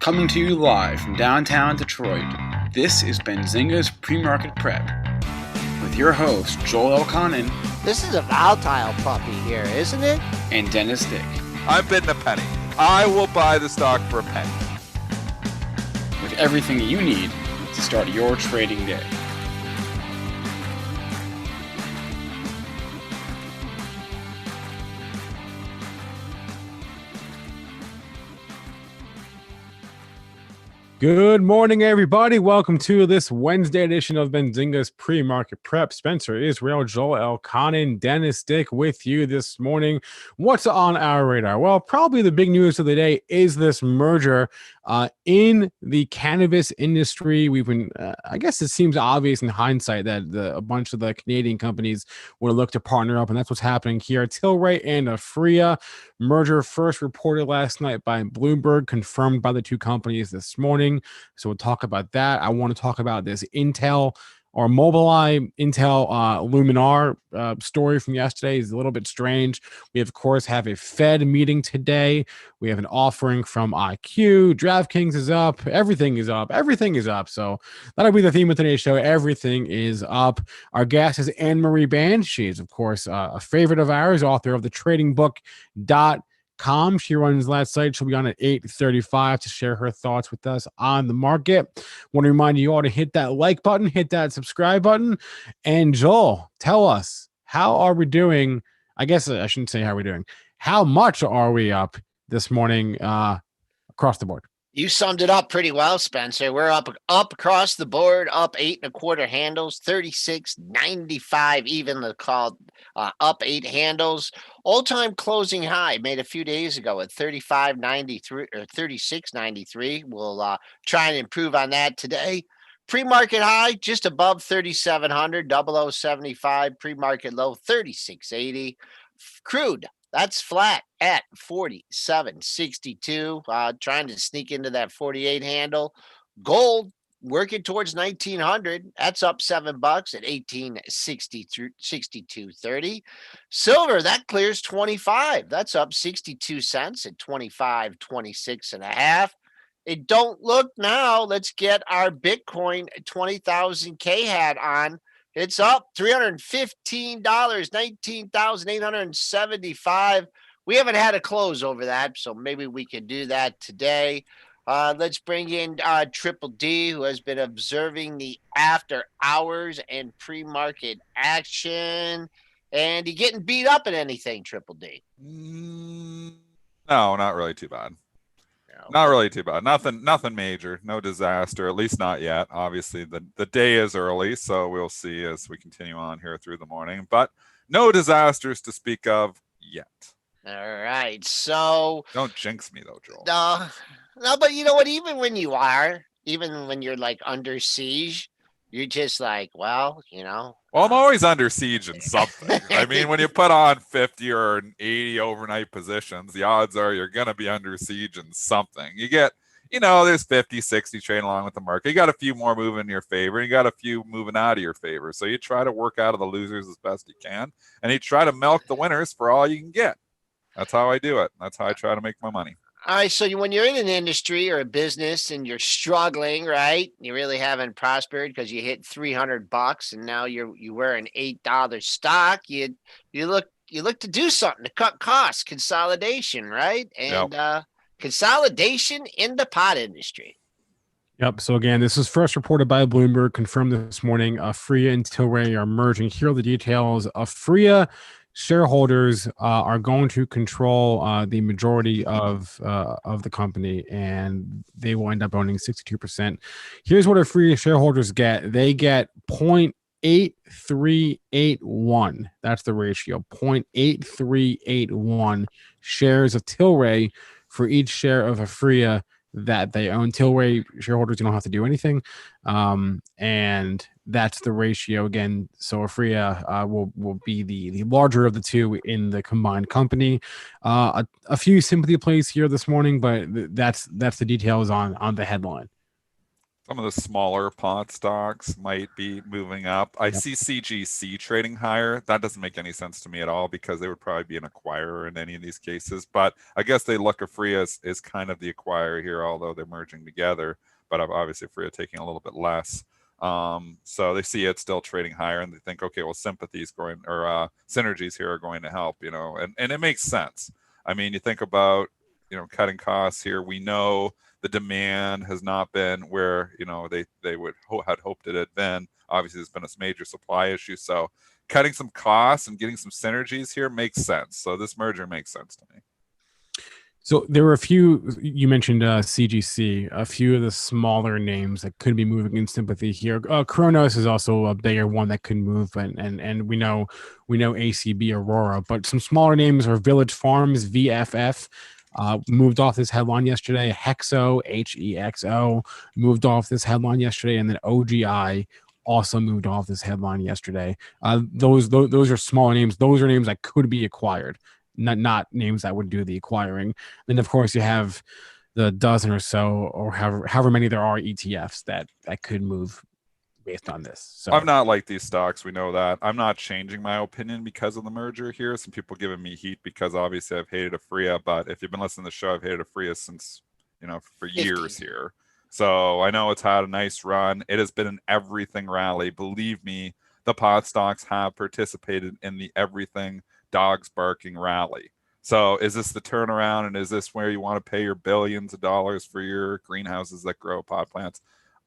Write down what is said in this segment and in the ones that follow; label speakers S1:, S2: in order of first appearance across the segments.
S1: Coming to you live from downtown Detroit, this is Benzinga's PreMarket Prep with your host, Joel Elconin.
S2: This is a volatile puppy here, isn't it?
S1: And Dennis Dick.
S3: I'm bidding a penny. I will buy the stock for a penny.
S1: With everything you need to start your trading day.
S4: Good morning, everybody. Welcome to this Wednesday edition of Benzinga's Pre-Market Prep. Spencer Israel, Joel Elconin, Dennis Dick with you this morning. What's on our radar? Well, probably the big news of the day is this merger in the cannabis industry. We've been, I guess it seems obvious in hindsight that a bunch of the Canadian companies would look to partner up, and that's what's happening here. TLRY and APHA merger first reported last night by Bloomberg, confirmed by the two companies this morning. So we'll talk about that. I want to talk about this Intel or Mobileye Intel Luminar story from yesterday. Is a little bit strange. We of course have a Fed meeting today. We have an offering from IQ. DraftKings is up. Everything is up. Everything is up. So that'll be the theme of today's show. Everything is up. Our guest is Anne-Marie Baiynd. She is of course a favorite of ours, author of the tradingbook.com. She runs that site. She'll be on at 8:35 to share her thoughts with us on the market. Want to remind you all to hit that like button, hit that subscribe button. And Joel, tell us, how are we doing? I guess I shouldn't say how we're doing. How much are we up this morning across the board?
S2: You summed it up pretty well, Spencer. We're up across the board, up 8.25 handles, 36.95 even called up 8 handles. All-time closing high made a few days ago at 35.93 or 36.93. We'll try and improve on that today. Pre-market high just above 3,700, 0075. Pre-market low 36.80. Crude. That's flat at 47.62, trying to sneak into that 48 handle. Gold working towards 1,900. That's up $7 at 18.62.30. Silver, that clears 25. That's up 62 cents at 25.26.5. It don't look now. Let's get our Bitcoin 20,000 K hat on. It's up $315, 19,875. We haven't had a close over that, so maybe we can do that today. Let's bring in Triple D, who has been observing the after hours and pre-market action. And you getting beat up at anything, Triple D?
S3: No, not really too bad. Not really too bad. Nothing major. No disaster, at least not yet. Obviously, the day is early, so we'll see as we continue on here through the morning. But no disasters to speak of yet.
S2: All right. So
S3: don't jinx me, though, Joel.
S2: No, but you know what? Even when you're like under siege, you're just like, well, you know.
S3: Well, I'm always under siege in something. I mean, when you put on 50 or 80 overnight positions, the odds are you're going to be under siege in something. You get, there's 50, 60 trading along with the market. You got a few more moving in your favor. You got a few moving out of your favor. So you try to work out of the losers as best you can, and you try to milk the winners for all you can get. That's how I do it. That's how I try to make my money.
S2: All right, so when you're in an industry or a business and you're struggling, right? You really haven't prospered because you hit $300 and now you wear an $8 stock. You look to do something to cut costs, consolidation, right? And consolidation in the pot industry.
S4: Yep. So again, this is first reported by Bloomberg, confirmed this morning. APHA and TLRY are merging. Here are the details. APHA shareholders are going to control the majority of the company, and they will end up owning 62%. Here's what APHA shareholders get. They get 0.8381. That's the ratio. 0.8381 shares of TLRY for each share of APHA that they own. TLRY shareholders don't have to do anything, and that's the ratio again. So APHA will be the larger of the two in the combined company. A few sympathy plays here this morning, but that's the details on the headline.
S3: Some of the smaller pod stocks might be moving up. I see CGC trading higher. That doesn't make any sense to me at all because they would probably be an acquirer in any of these cases. But I guess they look at Freya as kind of the acquirer here, although they're merging together. But obviously Freya taking a little bit less. So they see it still trading higher and they think, okay, well, sympathies going or synergies here are going to help, and it makes sense. I mean, you think about, cutting costs here. We know the demand has not been where they would had hoped it had been. Obviously, there's been a major supply issue, so cutting some costs and getting some synergies here makes sense. So this merger makes sense to me.
S4: So there were a few, you mentioned CGC, a few of the smaller names that could be moving in sympathy here. Kronos is also a bigger one that could move, and we know ACB Aurora, but some smaller names are Village Farms, VFF. Moved off this headline yesterday. Hexo, HEXO, moved off this headline yesterday, and then OGI also moved off this headline yesterday. Those are smaller names. Those are names that could be acquired, not names that would do the acquiring. Then of course you have the dozen or so, or however many there are ETFs that could move based on this. So
S3: I've not liked these stocks. We know that. I'm not changing my opinion because of the merger here. Some people giving me heat because obviously I've hated Afria, but if you've been listening to the show, I've hated Afria since, for years here. So I know it's had a nice run. It has been an everything rally. Believe me, the pot stocks have participated in the everything dogs barking rally. So is this the turnaround, and is this where you want to pay your billions of dollars for your greenhouses that grow pot plants?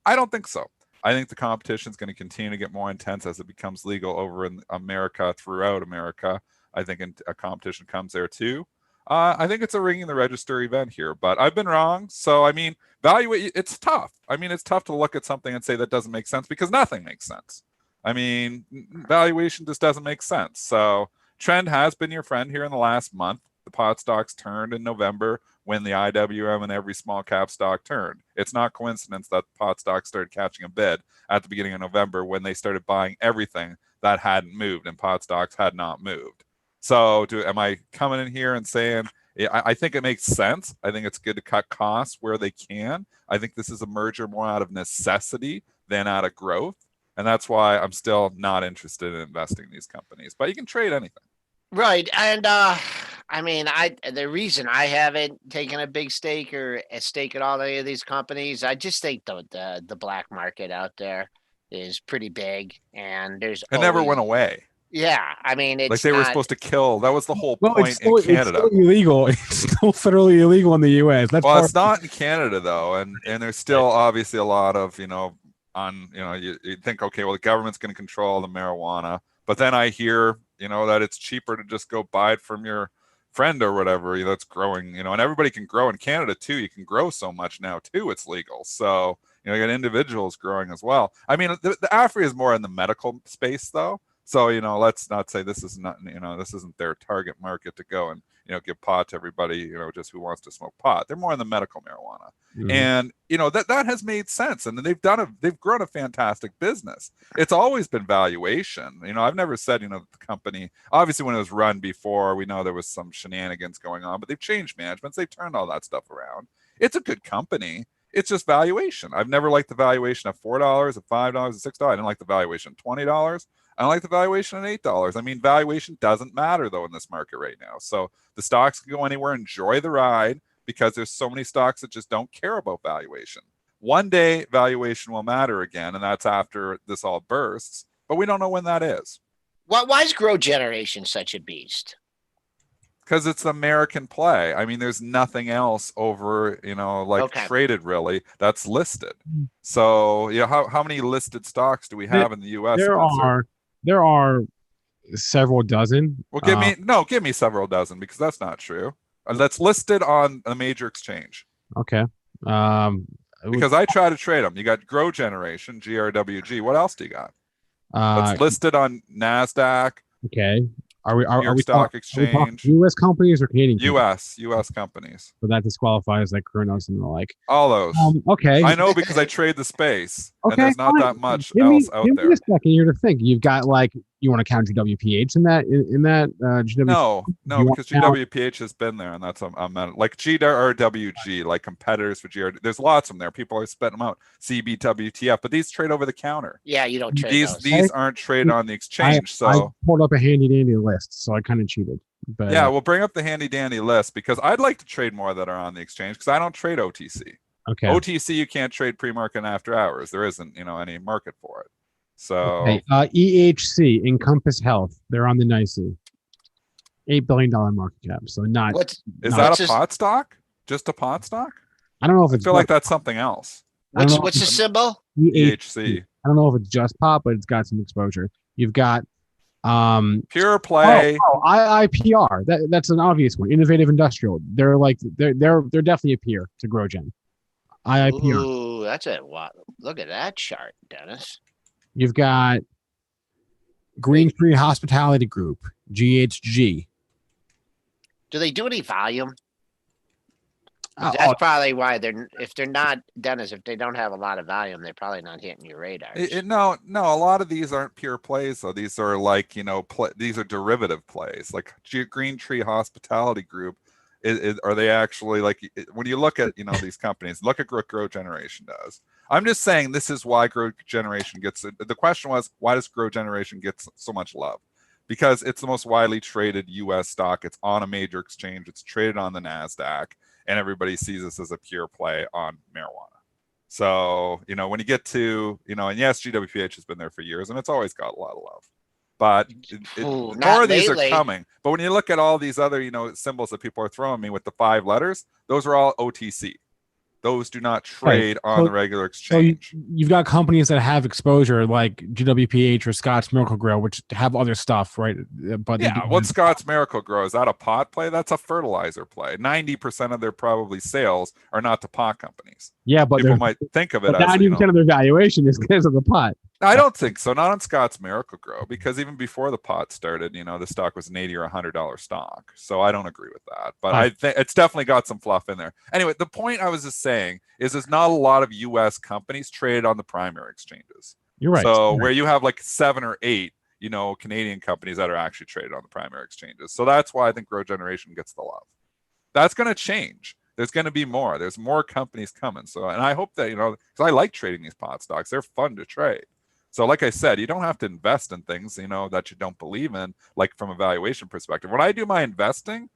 S3: I don't think so. I think the competition is going to continue to get more intense as it becomes legal over in America, throughout America. I think a competition comes there too. I think it's a ringing the register event here, but I've been wrong. So, I mean, it's tough. I mean, it's tough to look at something and say that doesn't make sense because nothing makes sense. I mean, valuation just doesn't make sense. So trend has been your friend here in the last month. The pot stocks turned in November when the IWM and every small cap stock turned. It's not coincidence that pot stocks started catching a bid at the beginning of November when they started buying everything that hadn't moved and pot stocks had not moved. So am I coming in here and saying, I think it makes sense. I think it's good to cut costs where they can. I think this is a merger more out of necessity than out of growth. And that's why I'm still not interested in investing in these companies. But you can trade anything.
S2: Right. And the reason I haven't taken a big stake or a stake at all any of these companies, I just think the black market out there is pretty big, and it
S3: never went away.
S2: Yeah, I mean, it's
S3: like they were supposed to kill. That was the whole point
S4: in Canada. It's still illegal. It's still federally illegal in the U.S.
S3: It's not in Canada though, and there's still obviously a lot of you think, okay, well, the government's going to control the marijuana, but then I hear that it's cheaper to just go buy it from your friend or whatever that's growing, and everybody can grow in Canada too. You can grow so much now too. It's legal, so you got individuals growing as well. I mean, the AFRI is more in the medical space though. So, let's not say this is not, this isn't their target market to go and, give pot to everybody, just who wants to smoke pot. They're more in the medical marijuana. Mm-hmm. And, that has made sense. And they've grown a fantastic business. It's always been valuation. I've never said, the company, obviously when it was run before, we know there was some shenanigans going on, but they've changed managements. They've turned all that stuff around. It's a good company. It's just valuation. I've never liked the valuation of $4, of $5, of $6. I didn't like the valuation of $20. I don't like the valuation at $8. I mean, valuation doesn't matter though in this market right now. So the stocks can go anywhere, enjoy the ride, because there's so many stocks that just don't care about valuation. One day valuation will matter again, and that's after this all bursts, but we don't know when that is.
S2: Why is Grow Generation such a beast?
S3: Because it's American play. I mean, there's nothing else over, traded really that's listed. So, how many listed stocks do we have in the U.S.?
S4: There are several dozen.
S3: Well, give me several dozen, because that's not true. That's listed on a major exchange.
S4: Okay.
S3: Because I try to trade them. You got Grow Generation, GRWG. What else do you got? That's listed on NASDAQ.
S4: Okay. Are we
S3: Stock Exchange?
S4: U.S. companies or Canadian?
S3: U.S. companies.
S4: So that disqualifies like Kronos and the like.
S3: All those.
S4: Okay.
S3: I know because I trade the space.
S4: Okay.
S3: And there's not that much
S4: else
S3: out
S4: there. Give me a second here to think. You've got like You want to count GWPH in that?
S3: No,
S4: You want
S3: because
S4: to count-
S3: GWPH has been there, and that's I'm like GRWG, like competitors for GR. There's lots of them there. People are spitting them out. CBWTF, but these trade over the counter.
S2: Yeah, you don't trade
S3: These
S2: those.
S3: aren't traded on the
S4: I
S3: exchange. So
S4: pulled up a handy dandy list, so I kind of cheated. But
S3: yeah, we'll bring up the handy dandy list because I'd like to trade more that are on the exchange because I don't trade OTC.
S4: okay.
S3: OTC you can't trade pre-market and after hours. There isn't any market for it. So
S4: Okay. EHC, Encompass Health, they're on the NYSE. $8 billion market cap. So not.
S3: Is
S4: not,
S3: that a pot stock? Just a pot stock?
S4: I don't know if
S3: I
S4: it's.
S3: feel like that's something else.
S2: What's the symbol?
S3: EHC.
S4: I don't know if it's just pot, but it's got some exposure. You've got
S3: Pure play.
S4: IIPR. That's an obvious one. Innovative Industrial. They're definitely a peer to GrowGen. IIPR.
S2: Ooh, that's a what? Look at that chart, Dennis.
S4: You've got Green Tree Hospitality Group, GHG.
S2: Do they do any volume?
S4: Oh,
S2: That's probably why if they're not, Dennis, if they don't have a lot of volume, they're probably not hitting your radar.
S3: No, a lot of these aren't pure plays though. These are like, these are derivative plays. Like Green Tree Hospitality Group, are they actually like, when you look at, these companies, look at what Grow Generation does. I'm just saying this is why Grow Generation gets, the question was, why does Grow Generation get so much love? Because it's the most widely traded US stock. It's on a major exchange. It's traded on the NASDAQ. And everybody sees this as a pure play on marijuana. So, when you get to, and yes, GWPH has been there for years and it's always got a lot of love. But more of these are coming. But when you look at all these other, symbols that people are throwing me with the 5 letters, those are all OTC. Those do not trade on the regular exchange.
S4: So you've got companies that have exposure like GWPH or Scott's Miracle Grow, which have other stuff, right? But
S3: yeah, what's Scott's Miracle Grow? Is that a pot play? That's a fertilizer play. 90% of their probably sales are not to pot companies.
S4: Yeah, but
S3: people might think of it as
S4: 90% of their valuation is because of the pot.
S3: I don't think so. Not on Scott's Miracle Grow, because even before the pot started, the stock was an $80 or $100 stock. So I don't agree with that. But I think it's definitely got some fluff in there. Anyway, the point I was just saying is there's not a lot of U.S. companies traded on the primary exchanges.
S4: You're right.
S3: So where you have like 7 or 8, Canadian companies that are actually traded on the primary exchanges. So that's why I think Grow Generation gets the love. That's going to change. There's going to be more. There's more companies coming. So, and I hope that, because I like trading these pot stocks. They're fun to trade. So like I said, you don't have to invest in things, that you don't believe in, like from a valuation perspective. When I do my investing,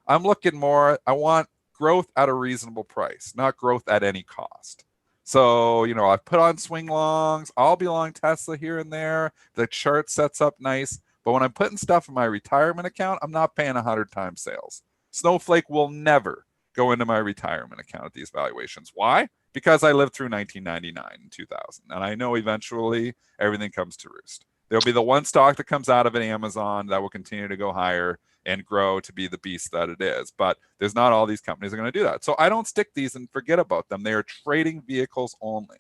S3: I'm looking more, I want growth at a reasonable price, not growth at any cost. So, I put on swing longs, I'll be long Tesla here and there. The chart sets up nice. But when I'm putting stuff in my retirement account, I'm not paying 100 times sales. Snowflake will never go into my retirement account at these valuations. Why? Because I lived through 1999 and 2000. And I know eventually everything comes to roost. There'll be the one stock that comes out of an Amazon that will continue to go higher and grow to be the beast that it is. But there's not all these companies are going to do that. So I don't stick these and forget about them. They are trading vehicles only.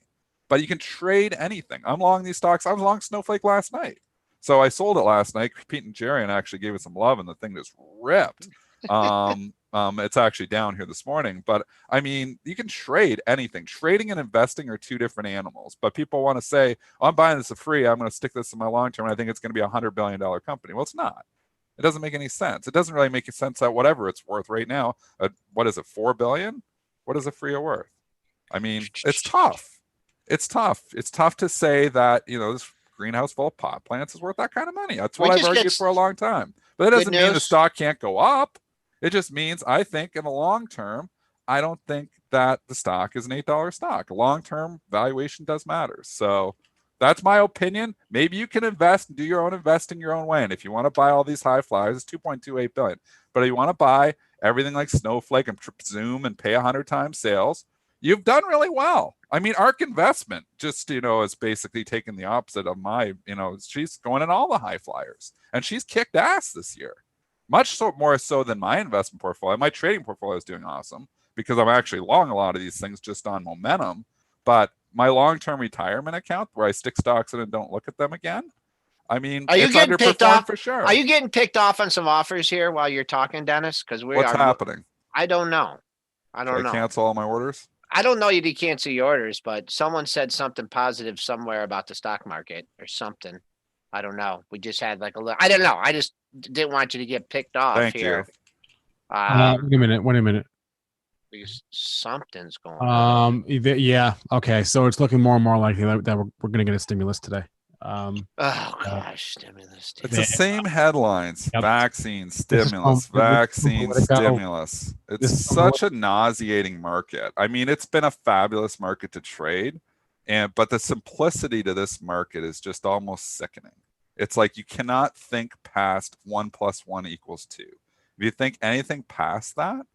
S3: But you can trade anything. I'm long these stocks. I was long Snowflake last night. So I sold it last night. Pete and Jerry and actually gave it some love, and the thing just ripped. It's actually down here this morning, but I mean, you can trade anything. Trading and investing are 2 different animals, but people want to say, oh, I'm buying this for free. I'm going to stick this in my long term. And I think it's going to be $100 billion company. Well, it's not. It doesn't make any sense. It doesn't really make sense at whatever it's worth right now. What is it? 4 billion? What is a free worth? I mean, it's tough. It's tough. It's tough to say that, this greenhouse full of pot plants is worth that kind of money. That's what I've argued for a long time, but that doesn't mean the stock can't go up. It just means I think in the long term, I don't think that the stock is an $8 stock. Long-term valuation does matter. So that's my opinion. Maybe you can invest and do your own investing your own way. And if you want to buy all these high flyers, it's 2.28 billion. But if you want to buy everything like Snowflake and Zoom and pay 100 times sales, you've done really well. I mean, ARK Investment just, is basically taking the opposite of my, she's going in all the high flyers and she's kicked ass this year. Much more so than my investment portfolio. My trading portfolio is doing awesome because I'm actually long a lot of these things just on momentum. But my long-term retirement account, where I stick stocks in and don't look at them again, I mean,
S2: are you getting picked off
S3: for sure?
S2: Are you getting picked off on some offers here while you're talking, Dennis? Because
S3: what's happening?
S2: I don't know. I don't know.
S3: Cancel all my orders.
S2: I don't know you to cancel your orders, but someone said something positive somewhere about the stock market or something. I don't know. We just had like a little. I don't know. I just didn't want you to get picked off
S3: Thank
S2: here.
S3: you.
S4: Wait a minute.
S2: Because something's going on.
S4: Yeah. Okay. So it's looking more and more likely that we're going to get a stimulus today.
S2: Oh gosh, stimulus.
S3: It's the same headlines:
S4: Yep.
S3: vaccine, stimulus, vaccine, stimulus. It's
S4: This is
S3: such a nauseating market. I mean, it's been a fabulous market to trade, but the simplicity to this market is just almost sickening. It's like you cannot think past 1 + 1 = 2. If you think anything past that,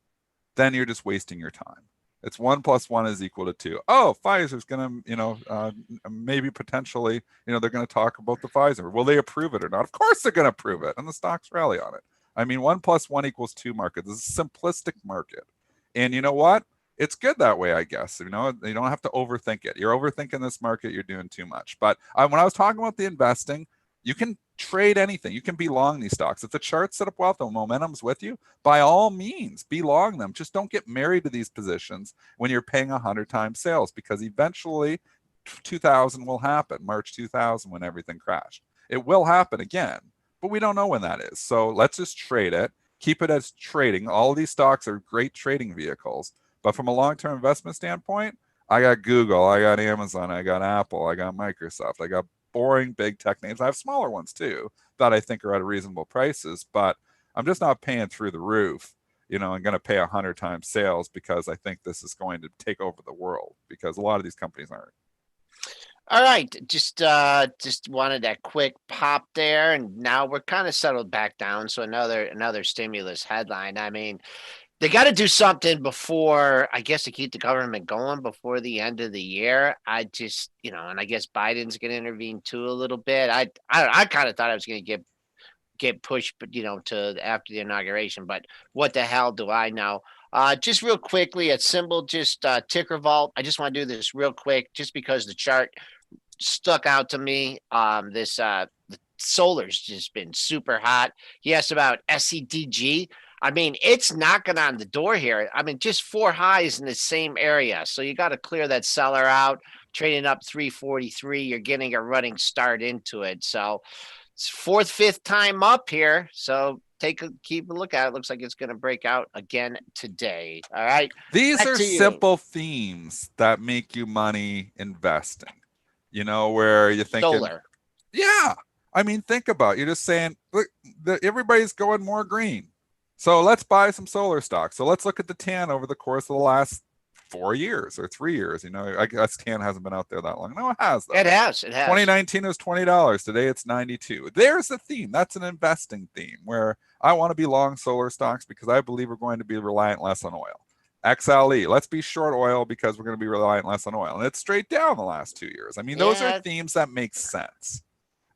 S3: then you're just wasting your time. It's 1 + 1 = 2. Oh, Pfizer's going to, maybe potentially, they're going to talk about the Pfizer. Will they approve it or not? Of course they're going to approve it, and the stocks rally on it. I mean, 1 + 1 = 2 market. This is a simplistic market. And you know what? It's good that way, I guess. You don't have to overthink it. You're overthinking this market. You're doing too much. But when I was talking about the investing, you can trade anything. You can be long these stocks. If the chart's set up well, if the momentum's with you, by all means, be long them. Just don't get married to these positions when you're paying 100 times sales, because eventually 2000 will happen, March 2000, when everything crashed. It will happen again, but we don't know when that is. So let's just trade it. Keep it as trading. All of these stocks are great trading vehicles. But from a long-term investment standpoint, I got Google, I got Amazon, I got Apple, I got Microsoft, I got boring big tech names. I have smaller ones too that I think are at reasonable prices, but I'm just not paying through the roof. I'm going to pay 100 times sales because I think this is going to take over the world, because a lot of these companies aren't.
S2: All right, just wanted that quick pop there, and now we're kind of settled back down. So another stimulus headline. I mean, they got to do something before, I guess, to keep the government going before the end of the year. I just, and I guess Biden's going to intervene too a little bit. I kind of thought I was going to get pushed, but to after the inauguration. But what the hell do I know? Just real quickly, a symbol, just ticker vault. I just want to do this real quick, just because the chart stuck out to me. The solar's just been super hot. He asked about SEDG. I mean, it's knocking on the door here. I mean, just 4 highs in the same area. So you got to clear that seller out. Trading up 343. You're getting a running start into it. So it's 4th, 5th time up here. So keep a look at it. Looks like it's going to break out again today. All right.
S3: These are simple themes that make you money investing. Where you think
S2: solar.
S3: Yeah. I mean, think about it. You're just saying, look, everybody's going more green. So let's buy some solar stocks. So let's look at the TAN over the course of the last 4 years or 3 years. I guess TAN hasn't been out there that long. No, it has. Though.
S2: It has.
S3: 2019 was $20. Today it's $92. There's a theme. That's an investing theme where I want to be long solar stocks because I believe we're going to be reliant less on oil. XLE, let's be short oil because we're going to be reliant less on oil. And it's straight down the last 2 years. I mean, those are themes that make sense.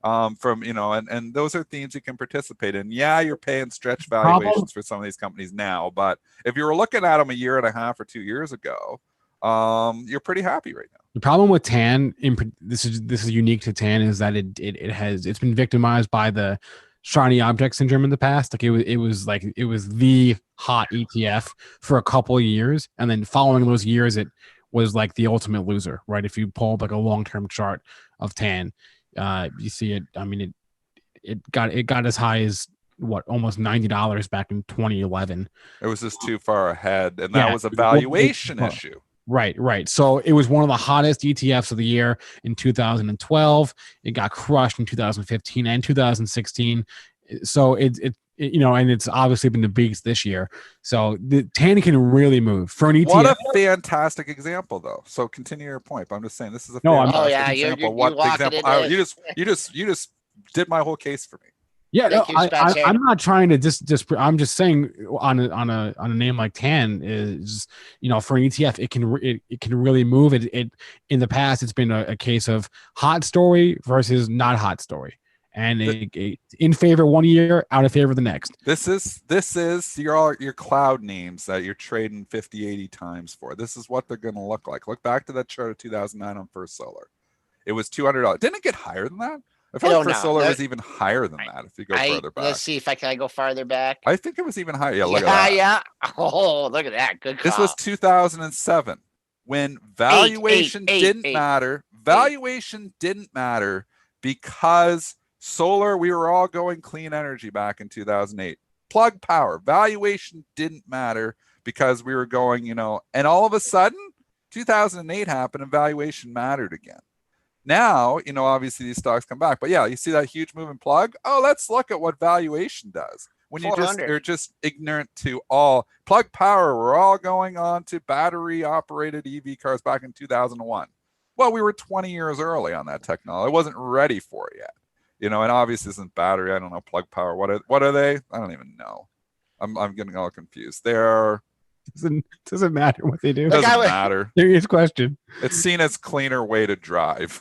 S3: And those are themes you can participate in. Yeah, you're paying stretch valuations for some of these companies now, but if you were looking at them a year and a half or 2 years ago, you're pretty happy right now.
S4: The problem with TAN, this is unique to TAN, is that it's been victimized by the shiny object syndrome in the past. Like it was the hot ETF for a couple of years, and then following those years, it was like the ultimate loser, right? If you pull up like a long-term chart of TAN, you see it. I mean, it got as high as almost $90 back in 2011.
S3: It was just too far ahead, and that was a valuation issue.
S4: Right. So it was one of the hottest ETFs of the year in 2012. It got crushed in 2015 and 2016. So and it's obviously been the biggest this year. So the TAN can really move for an ETF.
S3: What a fantastic example, though. So continue your point. But I'm just saying this is a fantastic example. You just did my whole case for me.
S4: Yeah, I'm not trying to I'm just saying on a name like TAN is, for an ETF, it can really move. It in the past it's been a case of hot story versus not hot story, and in favor one year, out of favor the next.
S3: This is your cloud names that you're trading 50, 80 times for. This is what they're going to look like. Look back to that chart of 2009 on First Solar. It was $200. Didn't it get higher than that? I feel like First Solar was even higher than that if you go further back.
S2: Let's see if I can go farther back.
S3: I think it was even higher. Yeah, look at that.
S2: Yeah. Oh, look at that. Good call.
S3: This was 2007 when valuation didn't matter. Valuation didn't matter because Solar, we were all going clean energy back in 2008. Plug power, valuation didn't matter because we were going, you know, and all of a sudden 2008 happened and valuation mattered again. Now, you know, obviously these stocks come back, but yeah, you see that huge move in plug. Oh, let's look at what valuation does. When you are just ignorant to all plug power, we're all going on to battery operated EV cars back in 2001. Well, we were 20 years early on that technology. I wasn't ready for it yet. You know, and obviously isn't battery. I don't know, plug power. What are they? I don't even know. I'm getting all confused. They're
S4: doesn't matter what they do.
S3: Doesn't matter.
S4: Serious question.
S3: It's seen as cleaner way to drive.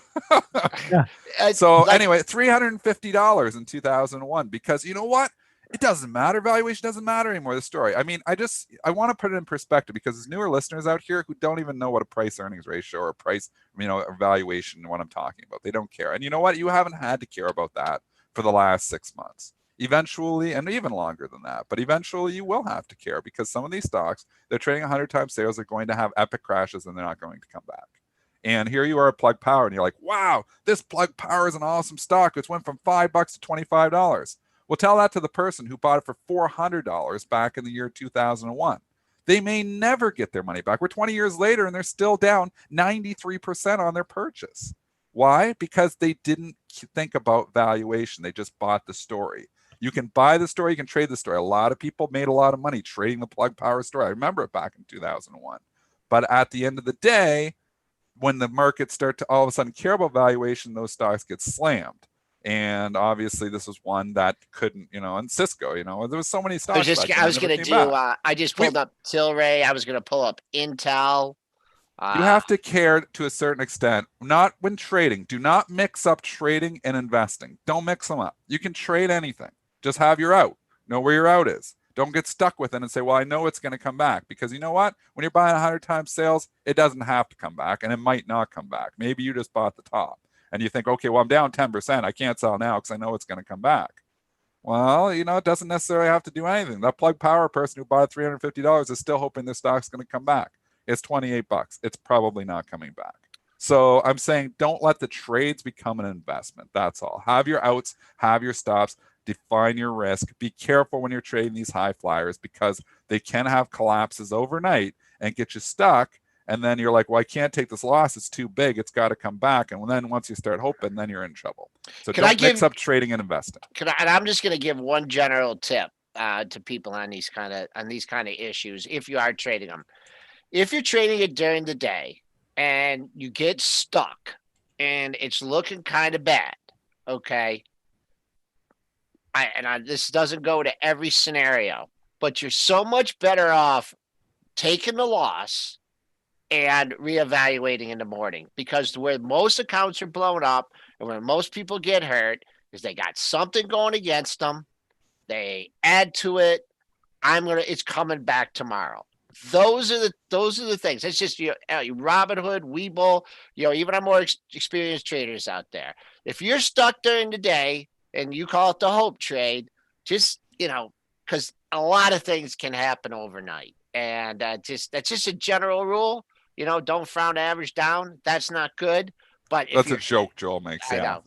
S4: Yeah.
S3: So anyway, $350 in 2001 because you know what? It doesn't matter. Valuation doesn't matter anymore. The story. I mean, I want to put it in perspective because there's newer listeners out here who don't even know what a price earnings ratio or a price, you know, a valuation, what I'm talking about. They don't care. And you know what? You haven't had to care about that for the last 6 months. Eventually, and even longer than that, but eventually you will have to care because some of these stocks, they're trading 100 times sales, are going to have epic crashes and they're not going to come back. And here you are at Plug Power and you're like, wow, this Plug Power is an awesome stock. It's went from $5 to $25. Well, tell that to the person who bought it for $400 back in the year 2001. They may never get their money back. We're 20 years later and they're still down 93% on their purchase. Why? Because they didn't think about valuation. They just bought the story. You can buy the story, you can trade the story. A lot of people made a lot of money trading the Plug Power story. I remember it back in 2001. But at the end of the day, when the markets start to all of a sudden care about valuation, those stocks get slammed. And obviously this was one that couldn't, you know, and Cisco, you know, there was so many stocks.
S2: I was going to do, I just pulled up TLRY. I was going to pull up Intel.
S3: You have to care to a certain extent, not when trading. Do not mix up trading and investing. Don't mix them up. You can trade anything. Just have your out. Know where your out is. Don't get stuck with it and say, well, I know it's going to come back. Because you know what? When you're buying 100 times sales, it doesn't have to come back, and it might not come back. Maybe you just bought the top. And you think, okay, well, I'm down 10%. I can't sell now because I know it's going to come back. Well, you know, it doesn't necessarily have to do anything. That Plug Power person who bought $350 is still hoping their stock's going to come back. It's $28. It's probably not coming back. So I'm saying don't let the trades become an investment. That's all. Have your outs, have your stops, define your risk. Be careful when you're trading these high flyers because they can have collapses overnight and get you stuck. And then you're like, well, I can't take this loss. It's too big. It's got to come back. And then once you start hoping, then you're in trouble. So don't mix up trading and investing.
S2: And I'm just going to give one general tip to people on these kind of issues. If you are trading them, if you're trading it during the day and you get stuck and it's looking kind of bad, okay. This doesn't go to every scenario, but you're so much better off taking the loss and reevaluating in the morning, because where most accounts are blown up and where most people get hurt is they got something going against them. They add to it. It's coming back tomorrow. Those are the things. It's just Robinhood, Webull, even our more experienced traders out there. If you're stuck during the day and you call it the hope trade, just, because a lot of things can happen overnight. And that's just a general rule. Don't frown average down. That's not good. But
S3: that's a joke Joel makes.
S2: I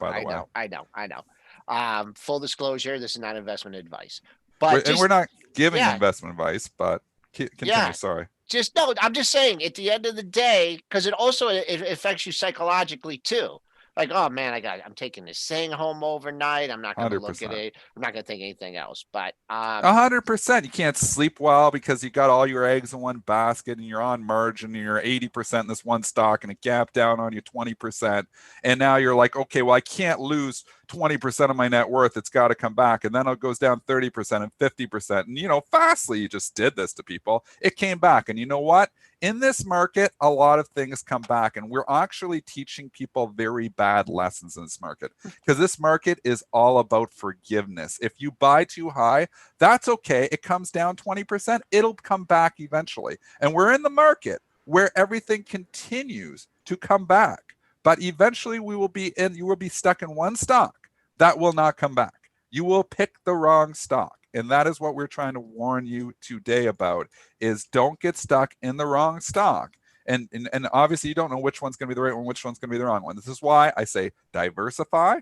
S2: know. Full disclosure, this is not investment advice. But
S3: we're not giving investment advice, but continue. Sorry.
S2: I'm just saying at the end of the day, because it affects you psychologically too. Like, oh man, I'm taking this thing home overnight. I'm not going to look at it. I'm not going to think anything else. But
S3: 100%, you can't sleep well because you got all your eggs in one basket and you're on margin and you're 80% in this one stock and it gapped down on you 20%. And now you're like, okay, well, I can't lose 20% of my net worth. It's got to come back. And then it goes down 30% and 50%. And, Fastly, you just did this to people. It came back. And you know what? In this market, a lot of things come back, and we're actually teaching people very bad lessons in this market because this market is all about forgiveness. If you buy too high, that's okay. It comes down 20%. It'll come back eventually. And we're in the market where everything continues to come back. But eventually you will be stuck in one stock that will not come back. You will pick the wrong stock. And that is what we're trying to warn you today about, is don't get stuck in the wrong stock. And obviously you don't know which one's going to be the right one, which one's going to be the wrong one. This is why I say diversify,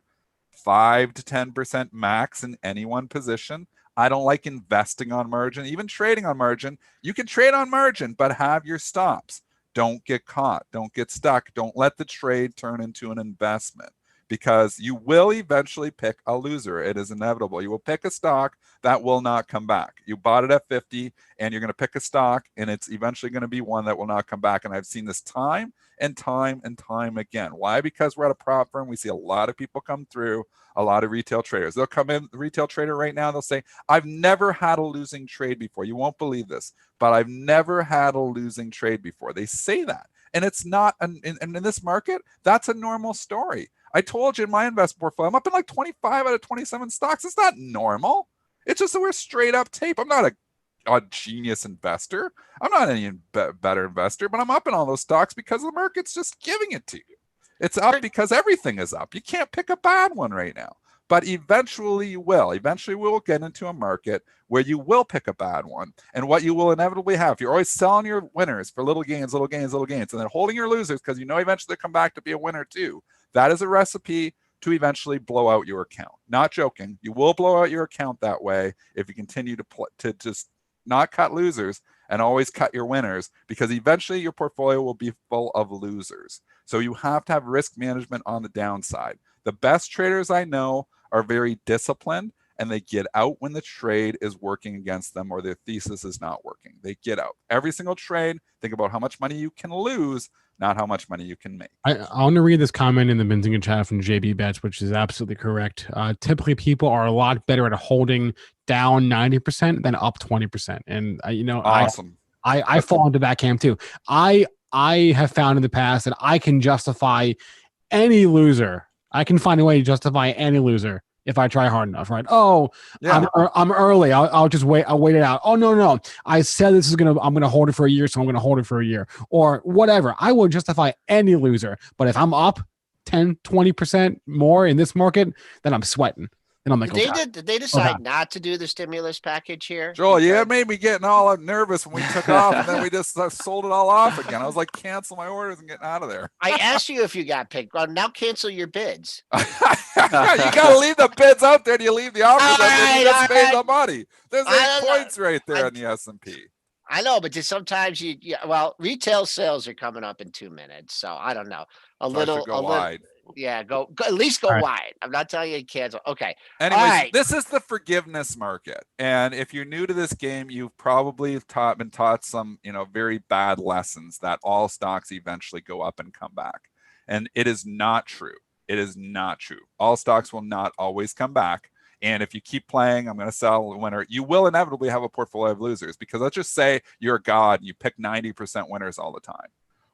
S3: 5 to 10% max in any one position. I don't like investing on margin, even trading on margin. You can trade on margin, but have your stops. Don't get caught. Don't get stuck. Don't let the trade turn into an investment, because you will eventually pick a loser. It is inevitable. You will pick a stock that will not come back. You bought it at 50 and you're going to pick a stock, and it's eventually going to be one that will not come back. And I've seen this time and time and time again. Why? Because we're at a prop firm. We see a lot of people come through, a lot of retail traders. They'll come in, the retail trader right now, they'll say, I've never had a losing trade before. You won't believe this, but I've never had a losing trade before. They say that. And it's not, in this market, that's a normal story. I told you in my investment portfolio, I'm up in like 25 out of 27 stocks. It's not normal. It's just that we're straight up tape. I'm not a genius investor. I'm not any better investor, but I'm up in all those stocks because the market's just giving it to you. It's up because everything is up. You can't pick a bad one right now, but eventually you will. Eventually we will get into a market where you will pick a bad one. And what you will inevitably have, if you're always selling your winners for little gains, and then holding your losers because you know eventually they'll come back to be a winner too, that is a recipe to eventually blow out your account. Not joking. You will blow out your account that way if you continue to just not cut losers and always cut your winners, because eventually your portfolio will be full of losers. So you have to have risk management on the downside. The best traders I know are very disciplined, and they get out when the trade is working against them or their thesis is not working. They get out. Every single trade, think about how much money you can lose, not how much money you can make.
S4: I want to read this comment in the Benzinga chat from JB Bets, which is absolutely correct. Typically, people are a lot better at holding down 90% than up 20%. And,
S3: Awesome.
S4: I fall into that camp too. I have found in the past that I can justify any loser. I can find a way to justify any loser if I try hard enough, right? Oh, yeah. I'm early. I'll just wait. I'll wait it out. Oh, no. I said I'm going to hold it for a year, so I'm going to hold it for a year or whatever. I will justify any loser. But if I'm up 10, 20% more in this market, then I'm sweating. And I'm like,
S2: did they decide not to do the stimulus package here?
S3: Joel, yeah, it made me getting all nervous when we took off, and then we just sold it all off again. I was like, cancel my orders and getting out of there.
S2: I asked you if you got picked. Well, now cancel your bids.
S3: You got to leave the bids out there. You leave the offers out there. You just made the money. There's 8 points right there in the S&P.
S2: I know, but just sometimes retail sales are coming up in 2 minutes, so I don't know.
S3: Go wide.
S2: Yeah, go at least go wide. I'm not telling you to cancel. Okay.
S3: Anyways, This is the forgiveness market. And if you're new to this game, you've probably been taught some, very bad lessons that all stocks eventually go up and come back. And it is not true. It is not true. All stocks will not always come back. And if you keep playing, I'm going to sell a winner, you will inevitably have a portfolio of losers, because let's just say you're a god and you pick 90% winners all the time.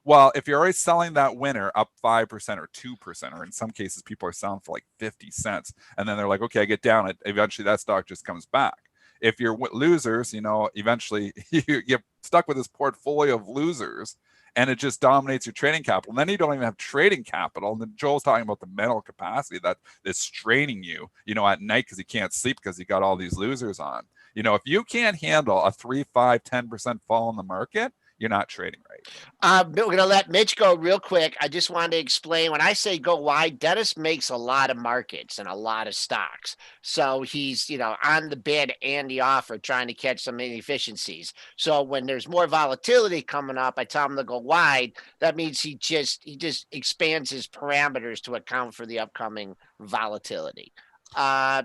S3: Well, if you're always selling that winner up 5% or 2%, or in some cases, people are selling for like 50 cents. And then they're like, okay, I get down. Eventually that stock just comes back. If you're losers, eventually you get stuck with this portfolio of losers, and it just dominates your trading capital. And then you don't even have trading capital. And then Joel's talking about the mental capacity that is straining you, at night because you can't sleep because you got all these losers on. If you can't handle a 3, 5, 10% fall in the market, you're not trading right.
S2: We're going to let Mitch go real quick. I just wanted to explain, when I say go wide, Dennis makes a lot of markets and a lot of stocks. So he's, on the bid and the offer trying to catch some inefficiencies. So when there's more volatility coming up, I tell him to go wide. That means he just expands his parameters to account for the upcoming volatility.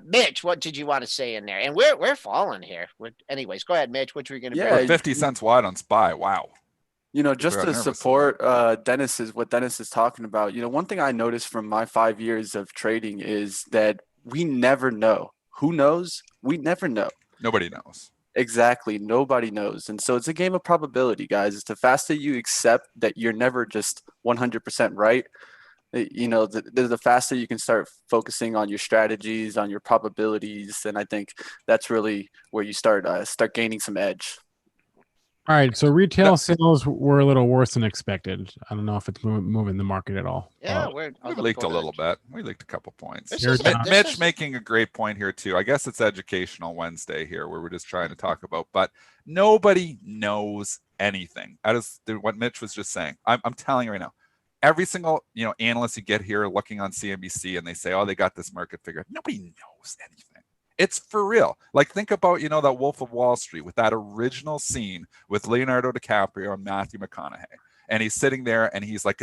S2: Mitch, what did you want to say in there? And we're falling here. Anyways, go ahead, Mitch. What were you going to
S3: We're 50 cents wide on SPY. Wow.
S5: Just to support what Dennis is talking about, one thing I noticed from my 5 years of trading is that we never know. Who knows? We never know.
S3: Nobody knows.
S5: Exactly. Nobody knows. And so it's a game of probability, guys. It's the faster you accept that you're never just 100% right, the faster you can start focusing on your strategies, on your probabilities. And I think that's really where you start gaining some edge.
S4: All right. So retail sales were a little worse than expected. I don't know if it's moving the market at all.
S2: Yeah,
S3: we leaked a little bit. We leaked a couple points.
S4: Mitch
S3: making a great point here too. I guess it's Educational Wednesday here, where we're just trying to talk about, but nobody knows anything. That is what Mitch was just saying. I'm telling you right now. every single, analyst you get here looking on CNBC and they say, oh, they got this market figure. Nobody knows anything. It's for real. Like, think about, that Wolf of Wall Street with that original scene with Leonardo DiCaprio and Matthew McConaughey. And he's sitting there and he's like,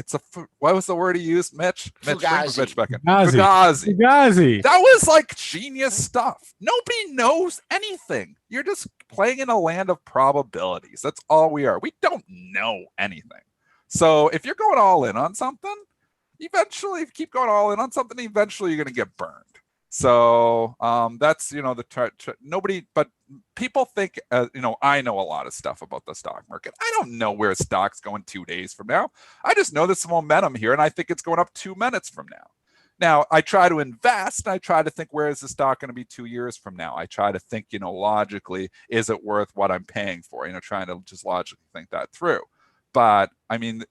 S3: what was the word he used, Mitch?
S2: Fugazi.
S3: Mitch Beckett.
S4: Fugazi.
S3: That was like genius stuff. Nobody knows anything. You're just playing in a land of probabilities. That's all we are. We don't know anything. So if you're going all in on something, eventually, if you keep going all in on something, eventually you're going to get burned. So that's, nobody, but people think, I know a lot of stuff about the stock market. I don't know where stock's going 2 days from now. I just know there's some momentum here, and I think it's going up 2 minutes from now. Now, I try to invest, and I try to think, where is the stock going to be 2 years from now? I try to think, logically, is it worth what I'm paying for? Trying to just logically think that through. But, I mean,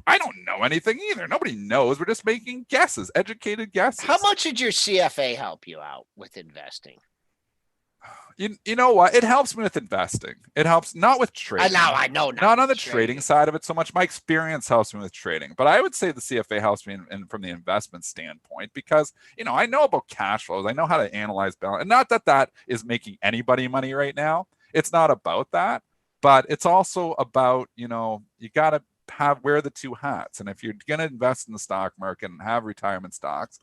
S3: I don't know anything either. Nobody knows. We're just making guesses, educated guesses.
S2: How much did your CFA help you out with investing?
S3: You know what? It helps me with investing. It helps not with trading.
S2: I know.
S3: Not on the trading side of it so much. My experience helps me with trading. But I would say the CFA helps me from the investment standpoint because, I know about cash flows. I know how to analyze balance. And not that is making anybody money right now. It's not about that. But it's also about, you got to wear the two hats. And if you're going to invest in the stock market and have retirement stocks,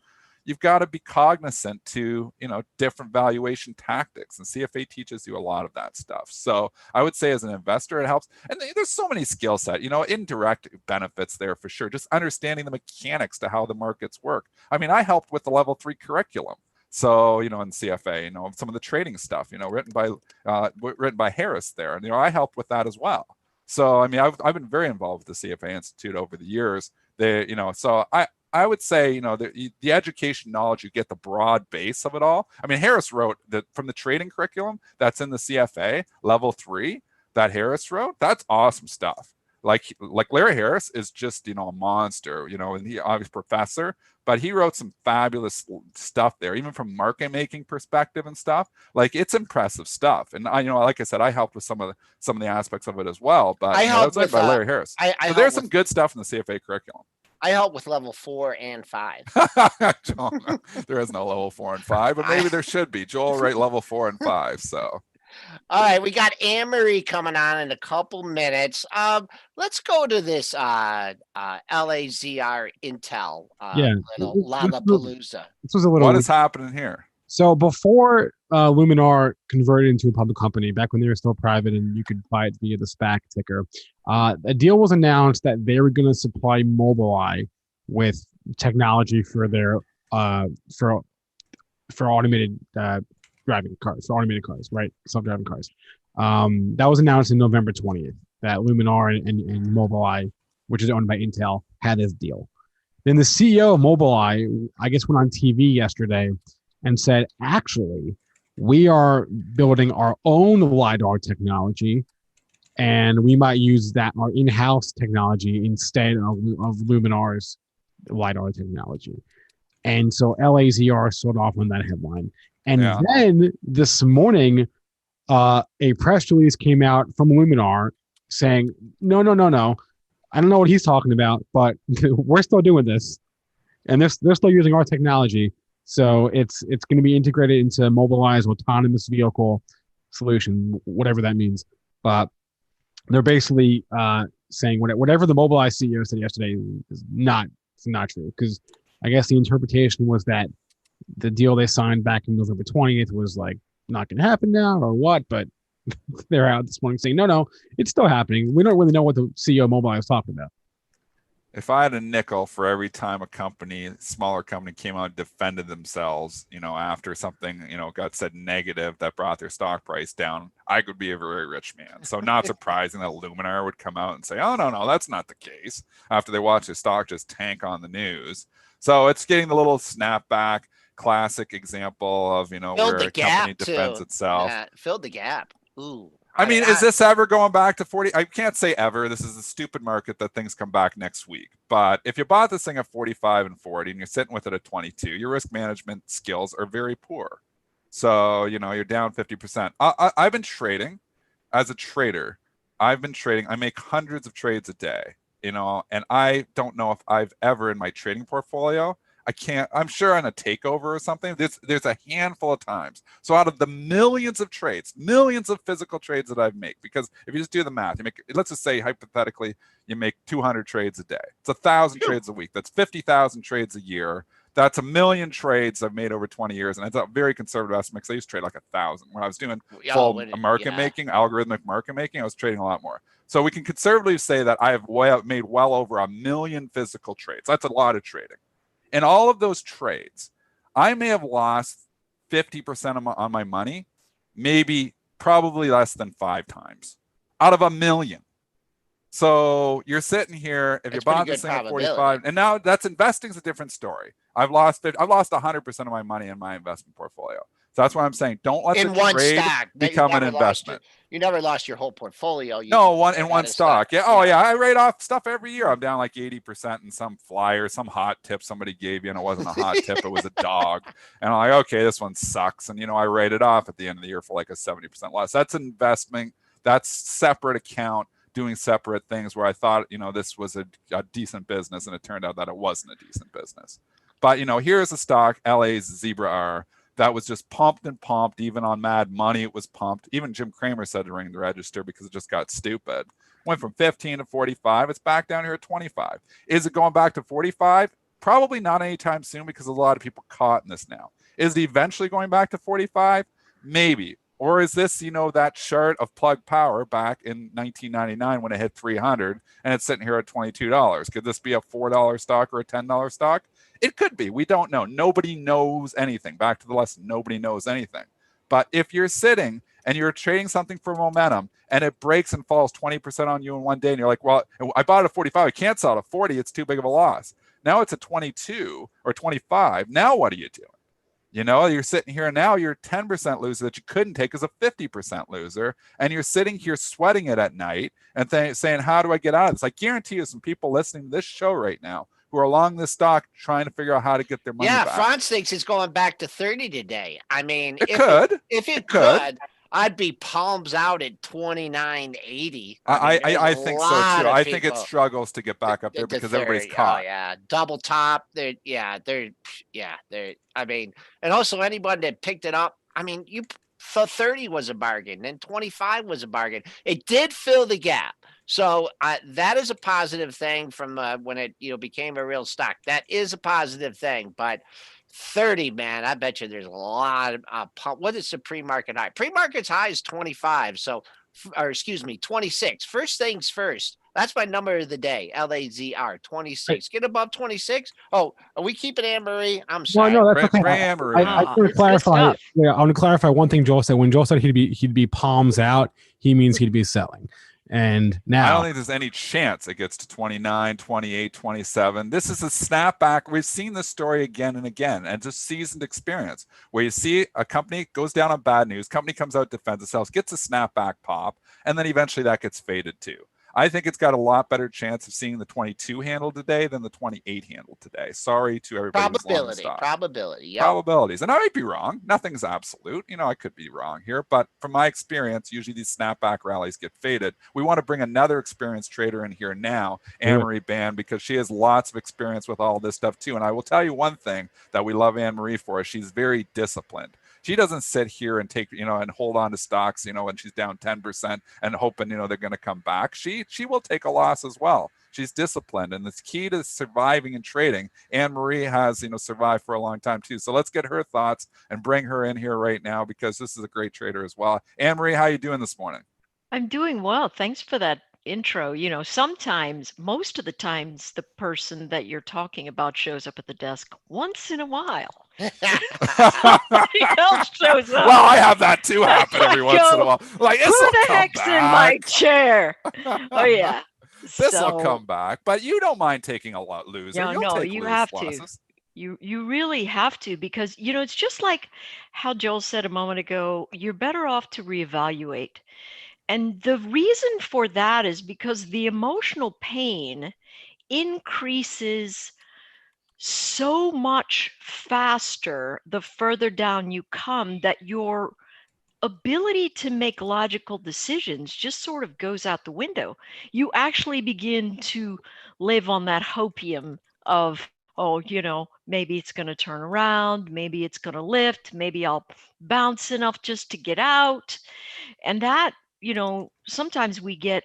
S3: you've got to be cognizant to, different valuation tactics, and CFA teaches you a lot of that stuff. So I would say as an investor, it helps. And there's so many skill set, indirect benefits there for sure. Just understanding the mechanics to how the markets work. I mean, I helped with the level 3 curriculum. So, in CFA, some of the trading stuff, written by Harris there. And, I helped with that as well. So, I mean, I've been very involved with the CFA Institute over the years. So I would say, the education knowledge, you get the broad base of it all. I mean, Harris wrote that from the trading curriculum that's in the CFA level 3 that Harris wrote. That's awesome stuff. Like Larry Harris is just, a monster, and he obviously professor, but he wrote some fabulous stuff there, even from market making perspective and stuff. Like, it's impressive stuff. And like I said, I helped with some of the aspects of it as well. But
S2: I helped with
S3: by Larry Harris. So there's some good stuff in the CFA curriculum.
S2: I help with level 4 and 5.
S3: There is no level 4 and 5, but maybe there should be. Joel write level 4 and 5. So.
S2: All right, we got Anne-Marie coming on in a couple minutes. Let's go to this LAZR Intel little Lollapalooza.
S4: This was a little.
S3: What is happening here?
S4: So before Luminar converted into a public company, back when they were still private and you could buy it via the SPAC ticker, a deal was announced that they were going to supply Mobileye with technology for their for automated driving cars, for automated cars, right? Self-driving cars. That was announced in November 20th that Luminar and Mobileye, which is owned by Intel, had this deal. Then the CEO of Mobileye, I guess, went on TV yesterday and said, actually, we are building our own LiDAR technology, and we might use our in-house technology instead of Luminar's LiDAR technology. And so LAZR sold off on that headline. And then this morning, a press release came out from Luminar saying, no. I don't know what he's talking about, but we're still doing this. And they're still using our technology. So it's going to be integrated into Mobileye's autonomous vehicle solution, whatever that means. But they're basically saying whatever the Mobileye CEO said yesterday is not true. Because I guess the interpretation was that the deal they signed back in November 20th was like not going to happen now or what. But they're out this morning saying, no, it's still happening. We don't really know what the CEO of Mobileye is talking about.
S3: If I had a nickel for every time a smaller company came out and defended themselves, after something, got said negative that brought their stock price down, I could be a very rich man. So not surprising that Luminar would come out and say, oh, no, that's not the case, after they watch their stock just tank on the news. So it's getting the little snapback, classic example of, where a company defends itself.
S2: Filled the gap. Ooh.
S3: I mean, is this ever going back to 40? I can't say ever. This is a stupid market that things come back next week. But if you bought this thing at 45 and 40 and you're sitting with it at 22, your risk management skills are very poor. So, you're down 50%. I've been trading as a trader. I make hundreds of trades a day. you know, and I don't know if I've ever in my trading portfolio, I'm sure on a takeover or something, there's a handful of times. So out of the millions of trades, millions of physical trades that I've made, because if you just do the math, let's just say hypothetically, you make 200 trades a day. It's 1,000 trades a week. That's 50,000 trades a year. That's 1 million trades I've made over 20 years. And it's a very conservative estimate because I used to trade like 1,000. When I was doing full market making, algorithmic market making, I was trading a lot more. So we can conservatively say that I have made well over 1 million physical trades. That's a lot of trading. In all of those trades, I may have lost 50% on my money, probably less than 5 times out of 1 million. So you're sitting here, if you bought this thing at 45, and now that's investing is a different story. I've lost 100% of my money in my investment portfolio. So that's why I'm saying don't let the trade become an investment.
S2: You never lost your whole portfolio.
S3: No, in one stock. Yeah. Oh, yeah. I write off stuff every year. I'm down like 80% in some flyer, some hot tip somebody gave you, and it wasn't a hot tip. It was a dog. And I'm like, okay, this one sucks. And, you know, I write it off at the end of the year for like a 70% loss. That's investment. That's separate account, doing separate things where I thought, you know, this was a decent business, and it turned out that it wasn't a decent business. But, you know, here's a stock, LAZR, that was just pumped and pumped. Even on Mad Money, it was pumped. Even Jim Cramer said to ring the register because it just got stupid. Went from 15 to 45. It's back down here at 25. Is it going back to 45? Probably not anytime soon because a lot of people caught in this now. Is it eventually going back to 45? Maybe. Or is this, you know, that chart of Plug Power back in 1999 when it hit 300 and it's sitting here at $22? Could this be a $4 stock or a $10 stock? It could be. We don't know. Nobody knows anything. Back to the lesson, nobody knows anything. But if you're sitting and you're trading something for momentum and it breaks and falls 20% on you in one day and you're like, well, I bought it at 45. I can't sell it at 40. It's too big of a loss. Now it's at 22 or 25. Now what are you doing? You know, you're sitting here now, you're 10% loser that you couldn't take as a 50% loser. And you're sitting here sweating it at night and saying, how do I get out of this? I guarantee you some people listening to this show right now who are along this stock trying to figure out how to get their money back.
S2: Yeah, Franz thinks it's going back to 30 today. I mean,
S3: if
S2: it could, I'd be palms out at 29.80.
S3: I think so too. I think it struggles to get back up there because everybody's caught.
S2: Oh yeah, double top. I mean, and also anyone that picked it up. I mean, so 30 was a bargain, then 25 was a bargain. It did fill the gap. So that is a positive thing from when it became a real stock. That is a positive thing, but 30, man, I bet you there's a lot of what is the pre-market high? Pre-market's high is 25. So, or excuse me, 26. First things first. That's my number of the day. LAZR 26. Get above 26. Oh, are we keeping Anne-Marie? I'm sorry.
S4: No, that's okay.
S3: Anne-Marie.
S4: I want to clarify. Yeah, I want to clarify one thing Joel said. When Joel said he'd be palms out, he means he'd be selling. And now
S3: I don't think there's any chance it gets to 29, 28, 27. This is a snapback. We've seen this story again and again, and just seasoned experience where you see a company goes down on bad news, company comes out, defends itself, gets a snapback pop, and then eventually that gets faded too. I think it's got a lot better chance of seeing the 22 handle today than the 28 handle today. Sorry to everybody. Probabilities. And I might be wrong. Nothing's absolute. You know, I could be wrong here. But from my experience, usually these snapback rallies get faded. We want to bring another experienced trader in here now, Anne-Marie Baiynd, because she has lots of experience with all this stuff too. And I will tell you one thing that we love Anne-Marie for is she's very disciplined. She doesn't sit here and take, and hold on to stocks, when she's down 10% and hoping, they're going to come back. She will take a loss as well. She's disciplined, and it's key to surviving and trading. Anne-Marie has, survived for a long time too. So let's get her thoughts and bring her in here right now because this is a great trader as well. Anne-Marie, how are you doing this morning?
S6: I'm doing well. Thanks for that intro. Sometimes, most of the times, the person that you're talking about shows up at the desk. Once in a while. Somebody else shows up.
S3: Well, I have that too happen every once in a while. Like,
S6: who the heck's in my chair? Oh yeah.
S3: This will come back, but you don't mind taking a lot loser.
S6: No, you have to. You really have to, because it's just like how Joel said a moment ago. You're better off to reevaluate. And the reason for that is because the emotional pain increases so much faster the further down you come that your ability to make logical decisions just sort of goes out the window. You actually begin to live on that hopium of, oh, maybe it's going to turn around, maybe it's going to lift, maybe I'll bounce enough just to get out. And that, sometimes we get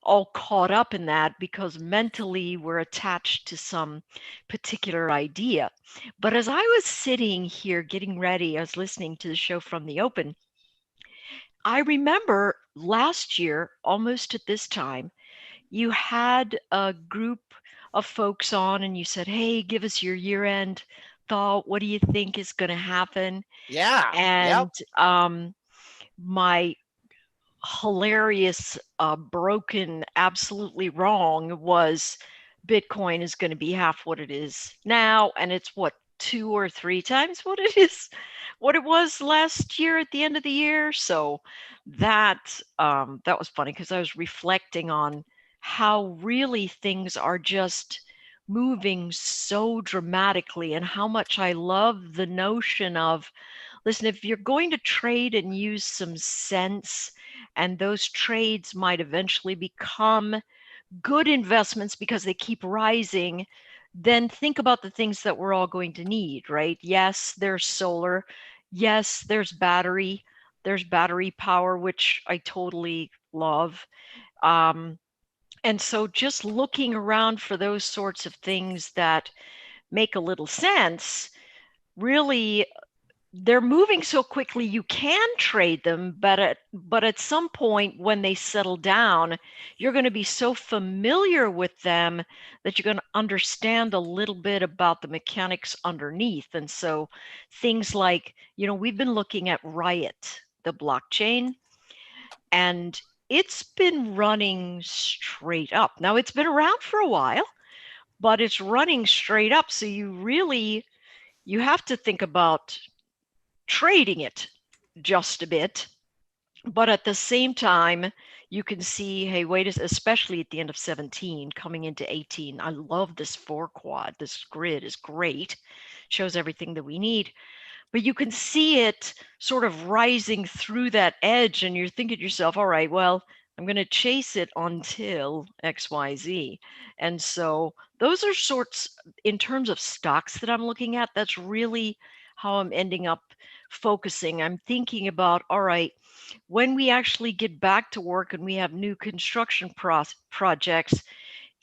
S6: all caught up in that because mentally we're attached to some particular idea. But as I was sitting here getting ready, I was listening to the show from the open. I remember last year, almost at this time, you had a group of folks on and you said, hey, give us your year end thought. What do you think is going to happen?
S2: Yeah.
S6: And my hilarious, broken, absolutely wrong was Bitcoin is going to be half what it is now. And it's what, 2 or 3 times what it was last year at the end of the year. So that was funny because I was reflecting on how really things are just moving so dramatically and how much I love the notion of, listen, if you're going to trade and use some sense, and those trades might eventually become good investments because they keep rising, then think about the things that we're all going to need, right? Yes, there's solar. Yes, there's battery. There's battery power, which I totally love. And so just looking around for those sorts of things that make a little sense, really, they're moving so quickly you can trade them, but at some point when they settle down, you're going to be so familiar with them that you're going to understand a little bit about the mechanics underneath. And so things like, we've been looking at Riot, the blockchain, and it's been running straight up. Now it's been around for a while, but it's running straight up. So you have to think about trading it just a bit, but at the same time you can see, hey, especially at the end of 17 coming into 18, I love this 4 quad. This grid is great, shows everything that we need, but you can see it sort of rising through that edge and you're thinking to yourself, all right, well, I'm going to chase it until XYZ. And so those are sorts, in terms of stocks that I'm looking at, that's really how I'm ending up focusing. I'm thinking about, all right, when we actually get back to work and we have new construction projects,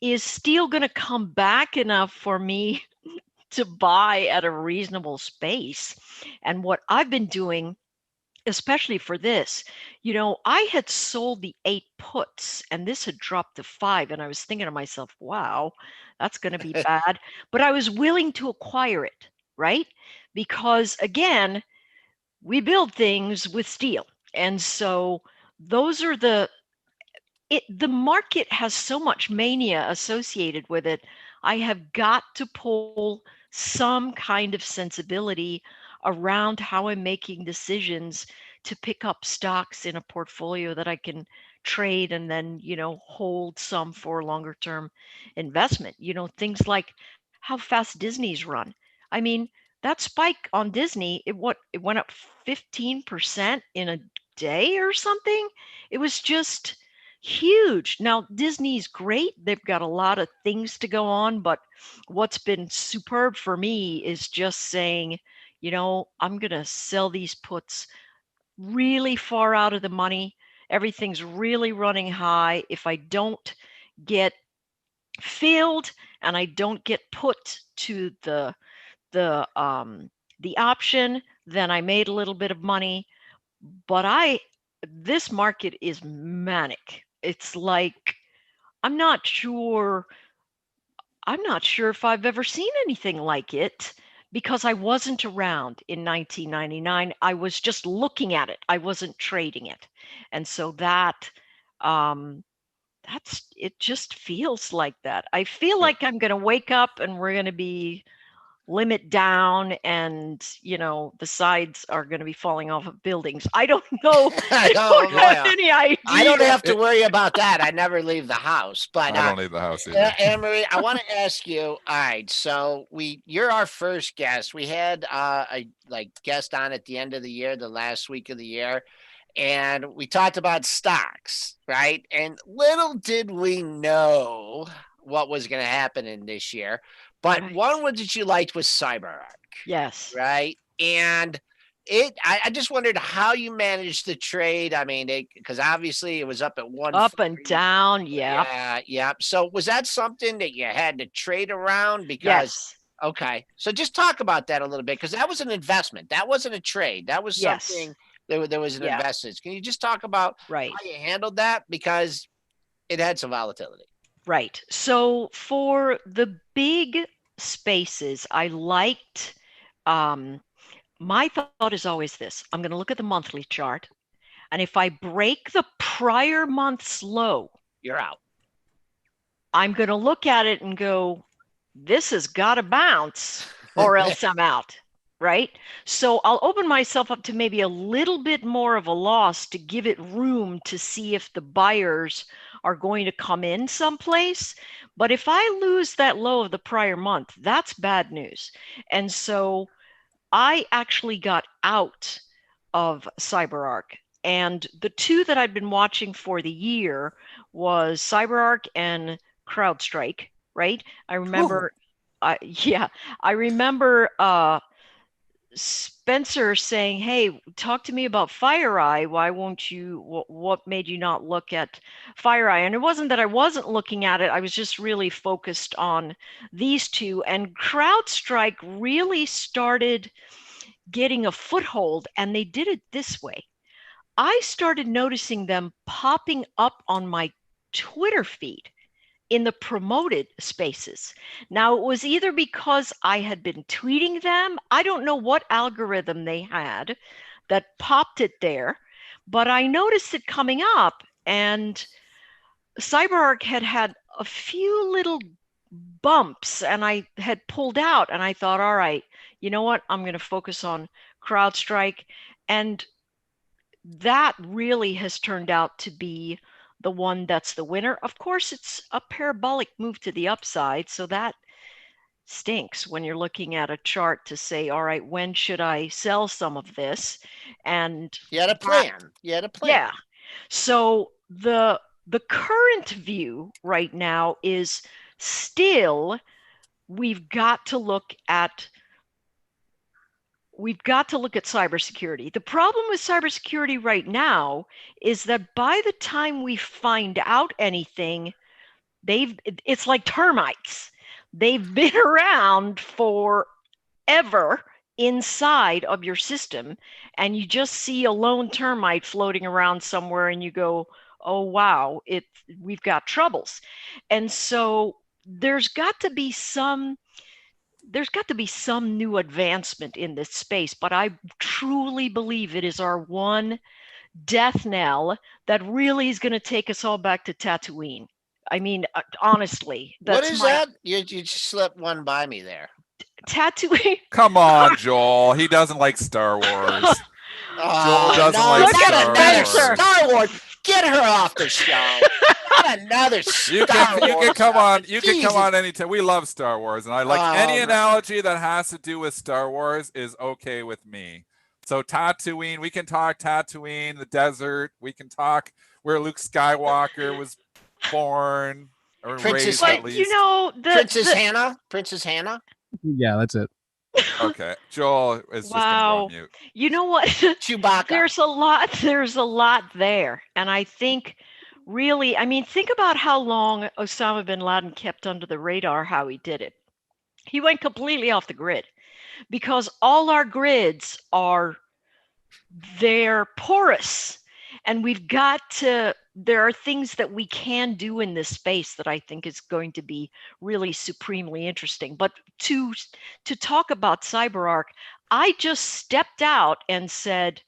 S6: is steel going to come back enough for me to buy at a reasonable space? And what I've been doing, especially for this, I had sold the 8 puts and this had dropped to 5. And I was thinking to myself, wow, that's going to be bad. But I was willing to acquire it, right? Because again, we build things with steel. And so those are the market has so much mania associated with it. I have got to pull some kind of sensibility around how I'm making decisions to pick up stocks in a portfolio that I can trade and then, hold some for longer term investment. Things like how fast Disney's run. I mean, that spike on Disney, it went up 15% in a day or something. It was just huge. Now, Disney's great. They've got a lot of things to go on, but what's been superb for me is just saying, I'm going to sell these puts really far out of the money. Everything's really running high. If I don't get filled and I don't get put to the option, then I made a little bit of money. But this market is manic. It's like, I'm not sure if I've ever seen anything like it because I wasn't around in 1999. I was just looking at it. I wasn't trading it. And so it just feels like that. I feel like I'm going to wake up and we're going to be limit down, and the sides are going to be falling off of buildings. I don't know. I don't have any idea.
S2: I don't have to worry about that. I never leave the house. But
S3: I don't leave the house either.
S2: Anne-Marie, I want to ask you. All right, so you're our first guest. We had a guest on at the end of the year, the last week of the year, and we talked about stocks, right? And little did we know what was going to happen in this year. But one that you liked was CyberArk.
S6: Yes.
S2: Right. And I just wondered how you managed the trade. I mean, because obviously it was up at one.
S6: Up and down.
S2: Yeah. Yeah. So was that something that you had to trade around? Because,
S6: yes.
S2: Okay. So just talk about that a little bit, because that was an investment. That wasn't a trade. That was something. There was an investment. Can you just talk about how you handled that? Because it had some volatility.
S6: Right. So for the big spaces, I liked, my thought is always this: I'm going to look at the monthly chart, and if I break the prior month's low,
S2: you're out.
S6: I'm going to look at it and go, this has got to bounce or else I'm out. Right. So I'll open myself up to maybe a little bit more of a loss to give it room to see if the buyers are going to come in someplace. But if I lose that low of the prior month, that's bad news. And so I actually got out of CyberArk. And the two that I'd been watching for the year was CyberArk and CrowdStrike, right? I remember, I remember Spencer saying, hey, talk to me about FireEye. Why won't you, what made you not look at FireEye? And it wasn't that I wasn't looking at it. I was just really focused on these two. And CrowdStrike really started getting a foothold, and they did it this way. I started noticing them popping up on my Twitter feed in the promoted spaces. Now, it was either because I had been tweeting them. I don't know what algorithm they had that popped it there, but I noticed it coming up, and CyberArk had a few little bumps, and I had pulled out, and I thought, all right, you know what? I'm going to focus on CrowdStrike. And that really has turned out to be the one that's the winner. Of course, it's a parabolic move to the upside, so that stinks when you're looking at a chart to say, all right, when should I sell some of this? And
S2: you had a plan.
S6: Yeah. So the current view right now is still we've got to look at cybersecurity. The problem with cybersecurity right now is that by the time we find out anything, it's like termites. They've been around forever inside of your system, and you just see a lone termite floating around somewhere, and you go, oh wow, we've got troubles. And so there's got to be some new advancement in this space, but I truly believe it is our one death knell that really is going to take us all back to Tatooine. I mean, honestly,
S2: what is that? You just slipped one by me there.
S6: Tatooine.
S3: Come on, Joel. He doesn't like Star Wars. Joel doesn't like
S2: Star Wars. Get her off the show. Not another Star Wars.
S3: You can come on. You can come on anytime. We love Star Wars, and I like any analogy that has to do with Star Wars is okay with me. So Tatooine, we can talk Tatooine, the desert. We can talk where Luke Skywalker was born or raised, at least.
S2: Princess Hannah.
S4: Yeah, that's it.
S3: Okay, Joel is just gonna go on mute.
S6: You know what?
S2: Chewbacca.
S6: There's a lot there, and I think really, I mean, think about how long Osama bin Laden kept under the radar. How he did it. He went completely off the grid, because all our grids they're porous, and there are things that we can do in this space that I think is going to be really supremely interesting. But to talk about CyberArk, I just stepped out and said,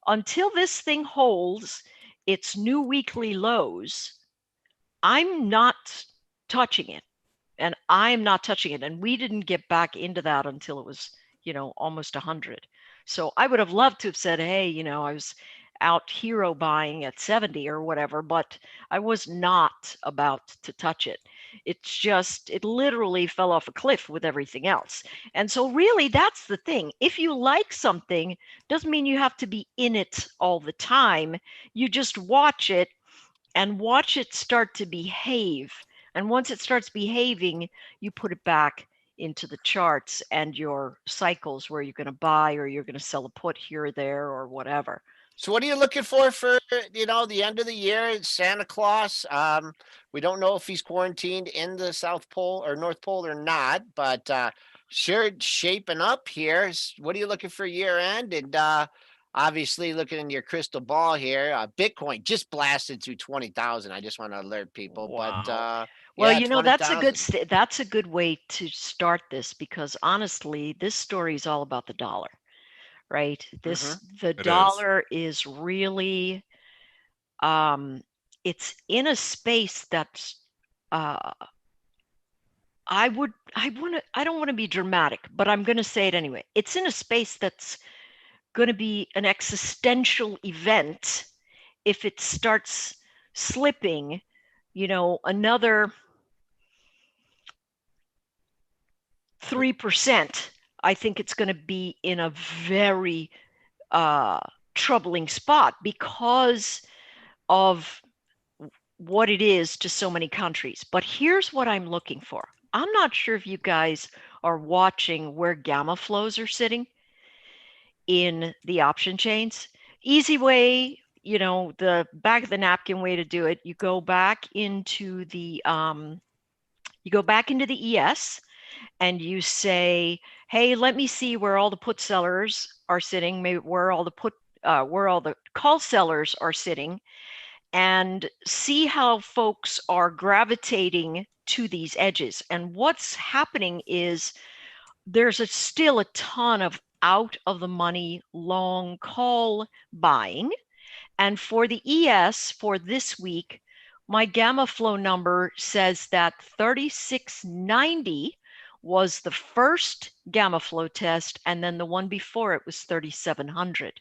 S6: until this thing holds its new weekly lows, I'm not touching it. and I'm not touching it. And we didn't get back into that until it was, almost 100. So I would have loved to have said, hey, I was out hero buying at 70 or whatever, but I was not about to touch it. It literally fell off a cliff with everything else. And so really that's the thing. If you like something, doesn't mean you have to be in it all the time. You just watch it and watch it start to behave. And once it starts behaving, you put it back into the charts and your cycles where you're going to buy or you're going to sell a put here or there or whatever.
S2: So what are you looking for the end of the year? It's Santa Claus. We don't know if he's quarantined in the South Pole or North Pole or not, but sure shaping up here. What are you looking for year end? And obviously looking in your crystal ball here, Bitcoin just blasted through 20,000. I just want to alert people.
S6: Wow.
S2: But
S6: well,
S2: yeah,
S6: that's a good way to start this, because honestly, this story is all about the dollar. Right? The dollar is really, it's in a space that's, I don't want to be dramatic, but I'm going to say it anyway. It's in a space that's going to be an existential event if it starts slipping, another 3%. I think it's going to be in a very troubling spot because of what it is to so many countries. But here's what I'm looking for. I'm not sure if you guys are watching where gamma flows are sitting in the option chains. Easy way, the back of the napkin way to do it. You go back into the ES and you say, hey, let me see where all the put sellers are sitting, maybe where all the call sellers are sitting, and see how folks are gravitating to these edges. And what's happening is there's still a ton of out of the money long call buying. And for the ES for this week, my gamma flow number says that 3690 was the first gamma flow test, and then the one before it was 3700.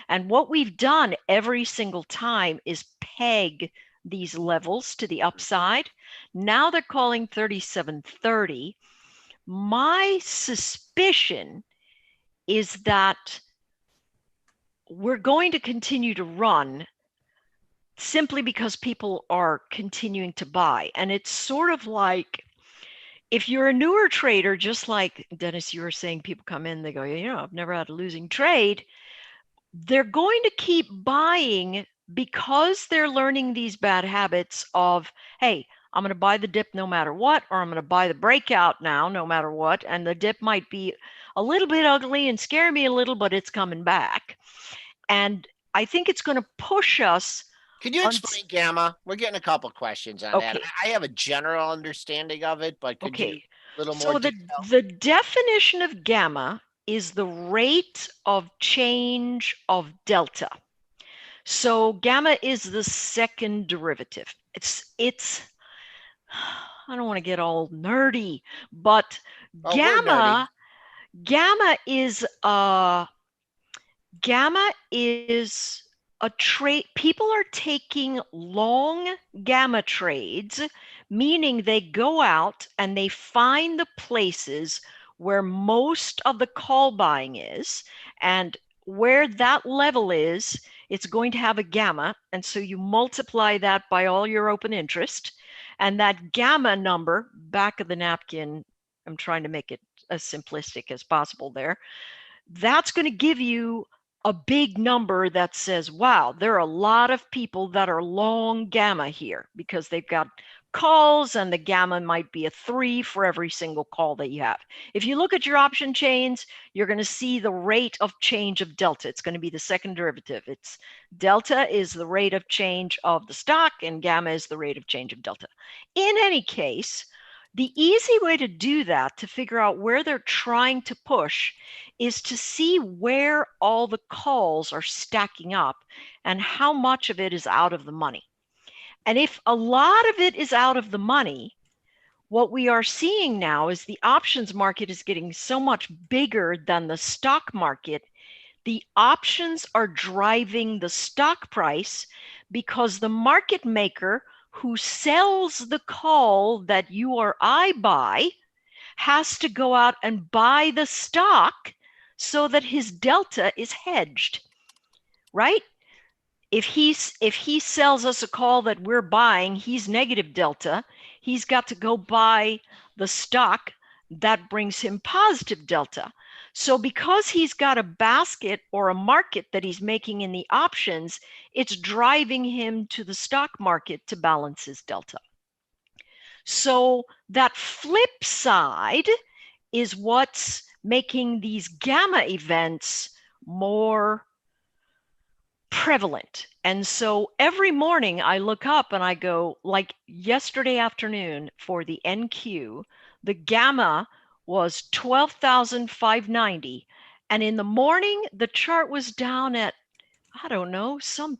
S6: And what we've done every single time is peg these levels to the upside. Now they're calling 3730. My suspicion is that we're going to continue to run simply because people are continuing to buy. And it's sort of like, if you're a newer trader, just like Dennis, you were saying, people come in, they go, I've never had a losing trade. They're going to keep buying because they're learning these bad habits of, hey, I'm going to buy the dip no matter what, or I'm going to buy the breakout now no matter what. And the dip might be a little bit ugly and scare me a little, but it's coming back. And I think it's going to push us.
S2: Can you explain gamma? We're getting a couple questions on that. I have a general understanding of it, but could you a little more detail?
S6: The definition of gamma is the rate of change of delta. So gamma is the second derivative. It's I don't want to get all nerdy, but gamma is a trade. People are taking long gamma trades, meaning they go out and they find the places where most of the call buying is, and where that level is, it's going to have a gamma. And so you multiply that by all your open interest, and that gamma number, back of the napkin, I'm trying to make it as simplistic as possible there, that's going to give you a big number that says, wow, there are a lot of people that are long gamma here because they've got calls, and the gamma might be a 3 for every single call that you have. If you look at your option chains, you're going to see the rate of change of delta. It's going to be the second derivative. It's delta is the rate of change of the stock, and gamma is the rate of change of delta. In any case, the easy way to do that, to figure out where they're trying to push, is to see where all the calls are stacking up and how much of it is out of the money. And if a lot of it is out of the money, what we are seeing now is the options market is getting so much bigger than the stock market. The options are driving the stock price because the market maker who sells the call that you or I buy has to go out and buy the stock so that his delta is hedged, right? If he sells us a call that we're buying, he's negative delta. He's got to go buy the stock that brings him positive delta. So because he's got a basket or a market that he's making in the options, it's driving him to the stock market to balance his delta. So that flip side is what's making these gamma events more prevalent. And so every morning I look up and I go, like yesterday afternoon for the NQ, the gamma was 12,590. And in the morning, the chart was down at, I don't know, some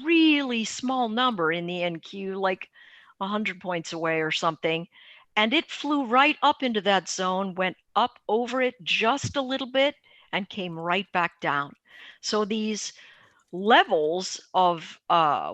S6: really small number in the NQ, like 100 points away or something. And it flew right up into that zone, went up over it just a little bit, and came right back down. So these levels of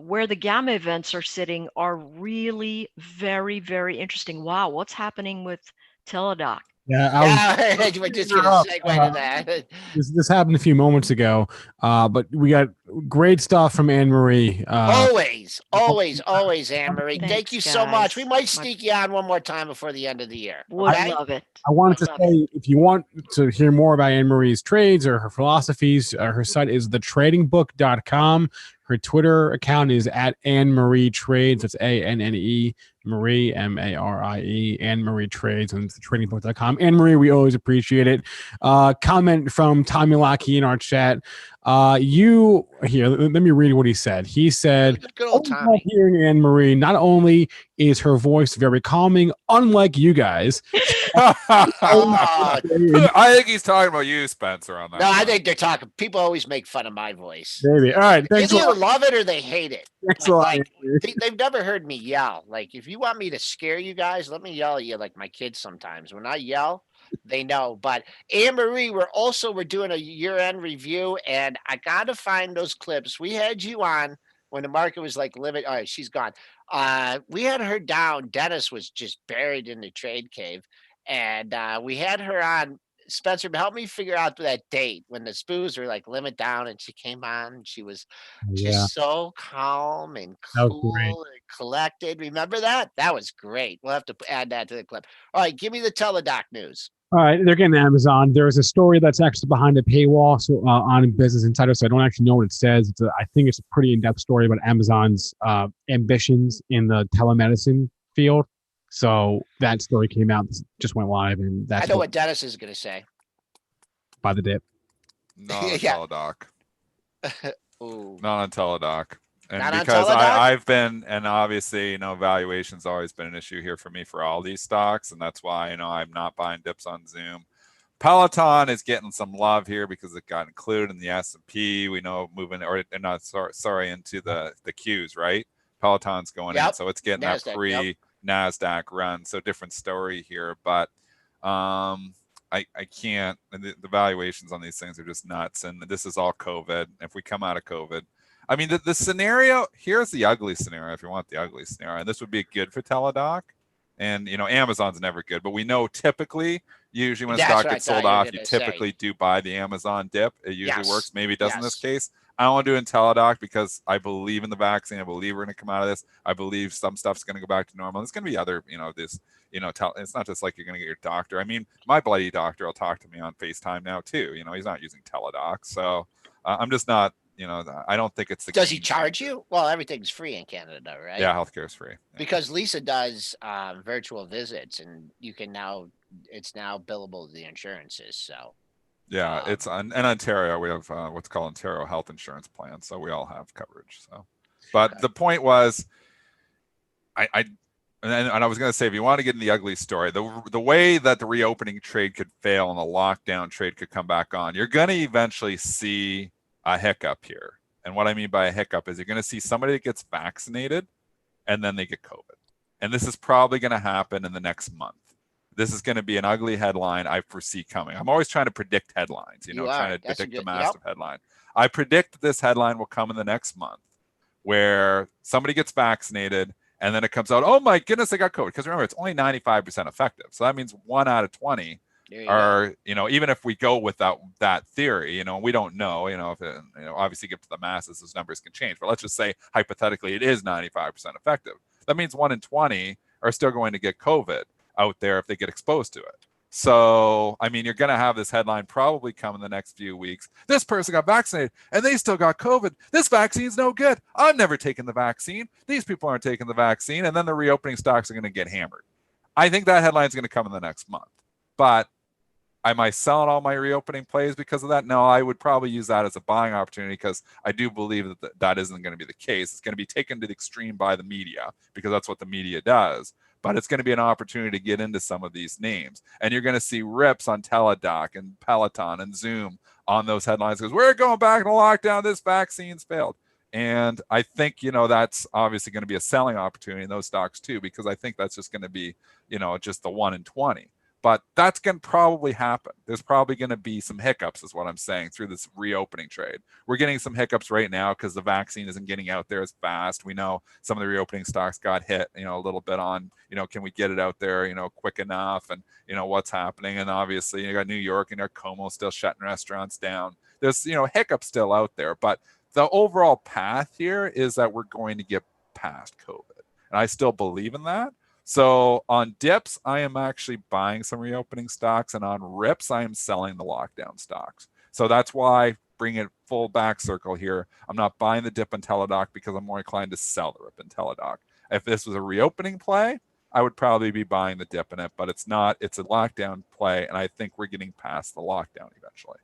S6: where the gamma events are sitting are really very, very interesting. Wow, what's happening with Teledoc?
S4: Yeah,
S2: we're just going to segue to that.
S4: This happened a few moments ago, but we got great stuff from Anne Marie.
S2: Always, Anne Marie.
S6: Thanks,
S2: thank you so much. We
S6: guys.
S2: might sneak you on one more time before the end of the year.
S6: Would
S2: Okay?
S6: love it.
S4: I wanted to say, if you want to hear more about Anne Marie's trades or her philosophies, her site is thetradingbook.com. Her Twitter account is at Anne Marie Trades. That's ANNE Marie, MARIE, Anne Marie Trades, and it's thetradingbook.com. Anne Marie, we always appreciate it. Comment from Tommy Lackey in our chat. You here, let me read what he said. He said,
S2: good old Tommy.
S4: Hearing Anne Marie, not only is her voice very calming, unlike you guys.
S3: I think he's talking about you, Spencer, on that.
S2: No, I think they're talking. People always make fun of my voice.
S4: Maybe. All right.
S2: They either love it or they hate it. They've never heard me yell. Like, if you want me to scare you guys, let me yell at you like my kids sometimes. When I yell, they know. But Anne Marie, we're doing a year-end review, and I gotta find those clips. We had you on when the market was like limit. All right, she's gone. We had her down. Dennis was just buried in the trade cave, and we had her on. Spencer, help me figure out that date when the spoos were like limit down, and she came on. And she was just so calm and cool and collected. Remember that? That was great. We'll have to add that to the clip. All right, give me the Teledoc news.
S4: All right, they're getting Amazon. There's a story that's actually behind a paywall on Business Insider, so I don't actually know what it says. I think it's a pretty in-depth story about Amazon's ambitions in the telemedicine field. So that story came out, just went live, and that's.
S2: I know what Dennis is going to say.
S4: By the dip.
S3: Not on Teledoc.
S2: Ooh.
S3: Not on Teledoc. And
S2: Not
S3: because
S2: on Teledoc?
S3: I've been, and obviously, valuation's always been an issue here for me for all these stocks, and that's why, I'm not buying dips on Zoom. Peloton is getting some love here because it got included in the S&P. We know moving, or not, sorry, into the Qs, right? Peloton's going in, so it's getting
S2: NASDAQ,
S3: that free NASDAQ run. So different story here, but I can't. And the valuations on these things are just nuts. And this is all COVID. If we come out of COVID, I mean, the scenario, here's the ugly scenario, if you want the ugly scenario. And this would be good for Teledoc. And, Amazon's never good. But we know typically, usually when a stock gets sold off, you typically do buy the Amazon dip. It usually works. Maybe it does in this case. I don't want to do it in Teledoc because I believe in the vaccine. I believe we're going to come out of this. I believe some stuff's going to go back to normal. There's going to be other, it's not just like you're going to get your doctor. I mean, my bloody doctor will talk to me on FaceTime now too. He's not using Teledoc. So I'm just not, I don't think it's the
S2: Does he charge you? Well, everything's free in Canada, right?
S3: Yeah, healthcare is free. Yeah.
S2: Because Lisa does virtual visits, and it's now billable to the insurances. So
S3: yeah, it's in Ontario. We have what's called Ontario Health Insurance Plan, so we all have coverage. So, but the point was, I was going to say, if you want to get in the ugly story, the way that the reopening trade could fail and the lockdown trade could come back on, you're going to eventually see a hiccup here. And what I mean by a hiccup is you're going to see somebody that gets vaccinated and then they get COVID. And this is probably going to happen in the next month. This is going to be an ugly headline I foresee coming. I'm always trying to predict headlines, trying to predict the massive headline. I predict this headline will come in the next month where somebody gets vaccinated and then it comes out, oh my goodness, they got COVID. Because remember, it's only 95% effective. So that means 1 out of 20 are, even if we go without that theory, we don't know, if it, obviously get to the masses, those numbers can change. But let's just say hypothetically it is 95% effective. That means 1 in 20 are still going to get COVID out there if they get exposed to it. So, I mean, you're going to have this headline probably come in the next few weeks. This person got vaccinated and they still got COVID. This vaccine's no good. I'm never taking the vaccine. These people aren't taking the vaccine. And then the reopening stocks are going to get hammered. I think that headline is going to come in the next month. But am I selling all my reopening plays because of that? No, I would probably use that as a buying opportunity because I do believe that that isn't going to be the case. It's going to be taken to the extreme by the media because that's what the media does. But it's going to be an opportunity to get into some of these names. And you're going to see rips on TeleDoc and Peloton and Zoom on those headlines because we're going back to lockdown. This vaccine's failed. And I think, that's obviously going to be a selling opportunity in those stocks too, because I think that's just going to be, just the 1 in 20. But that's going to probably happen. There's probably going to be some hiccups is what I'm saying through this reopening trade. We're getting some hiccups right now because the vaccine isn't getting out there as fast. We know some of the reopening stocks got hit, a little bit on, can we get it out there, quick enough and, what's happening. And obviously you got New York and Como still shutting restaurants down. There's, hiccups still out there. But the overall path here is that we're going to get past COVID. And I still believe in that. So on dips, I am actually buying some reopening stocks, and on rips, I am selling the lockdown stocks. So that's why bring it full back circle here. I'm not buying the dip in TeleDoc because I'm more inclined to sell the rip in TeleDoc. If this was a reopening play, I would probably be buying the dip in it, but it's not. It's a lockdown play, and I think we're getting past the lockdown eventually.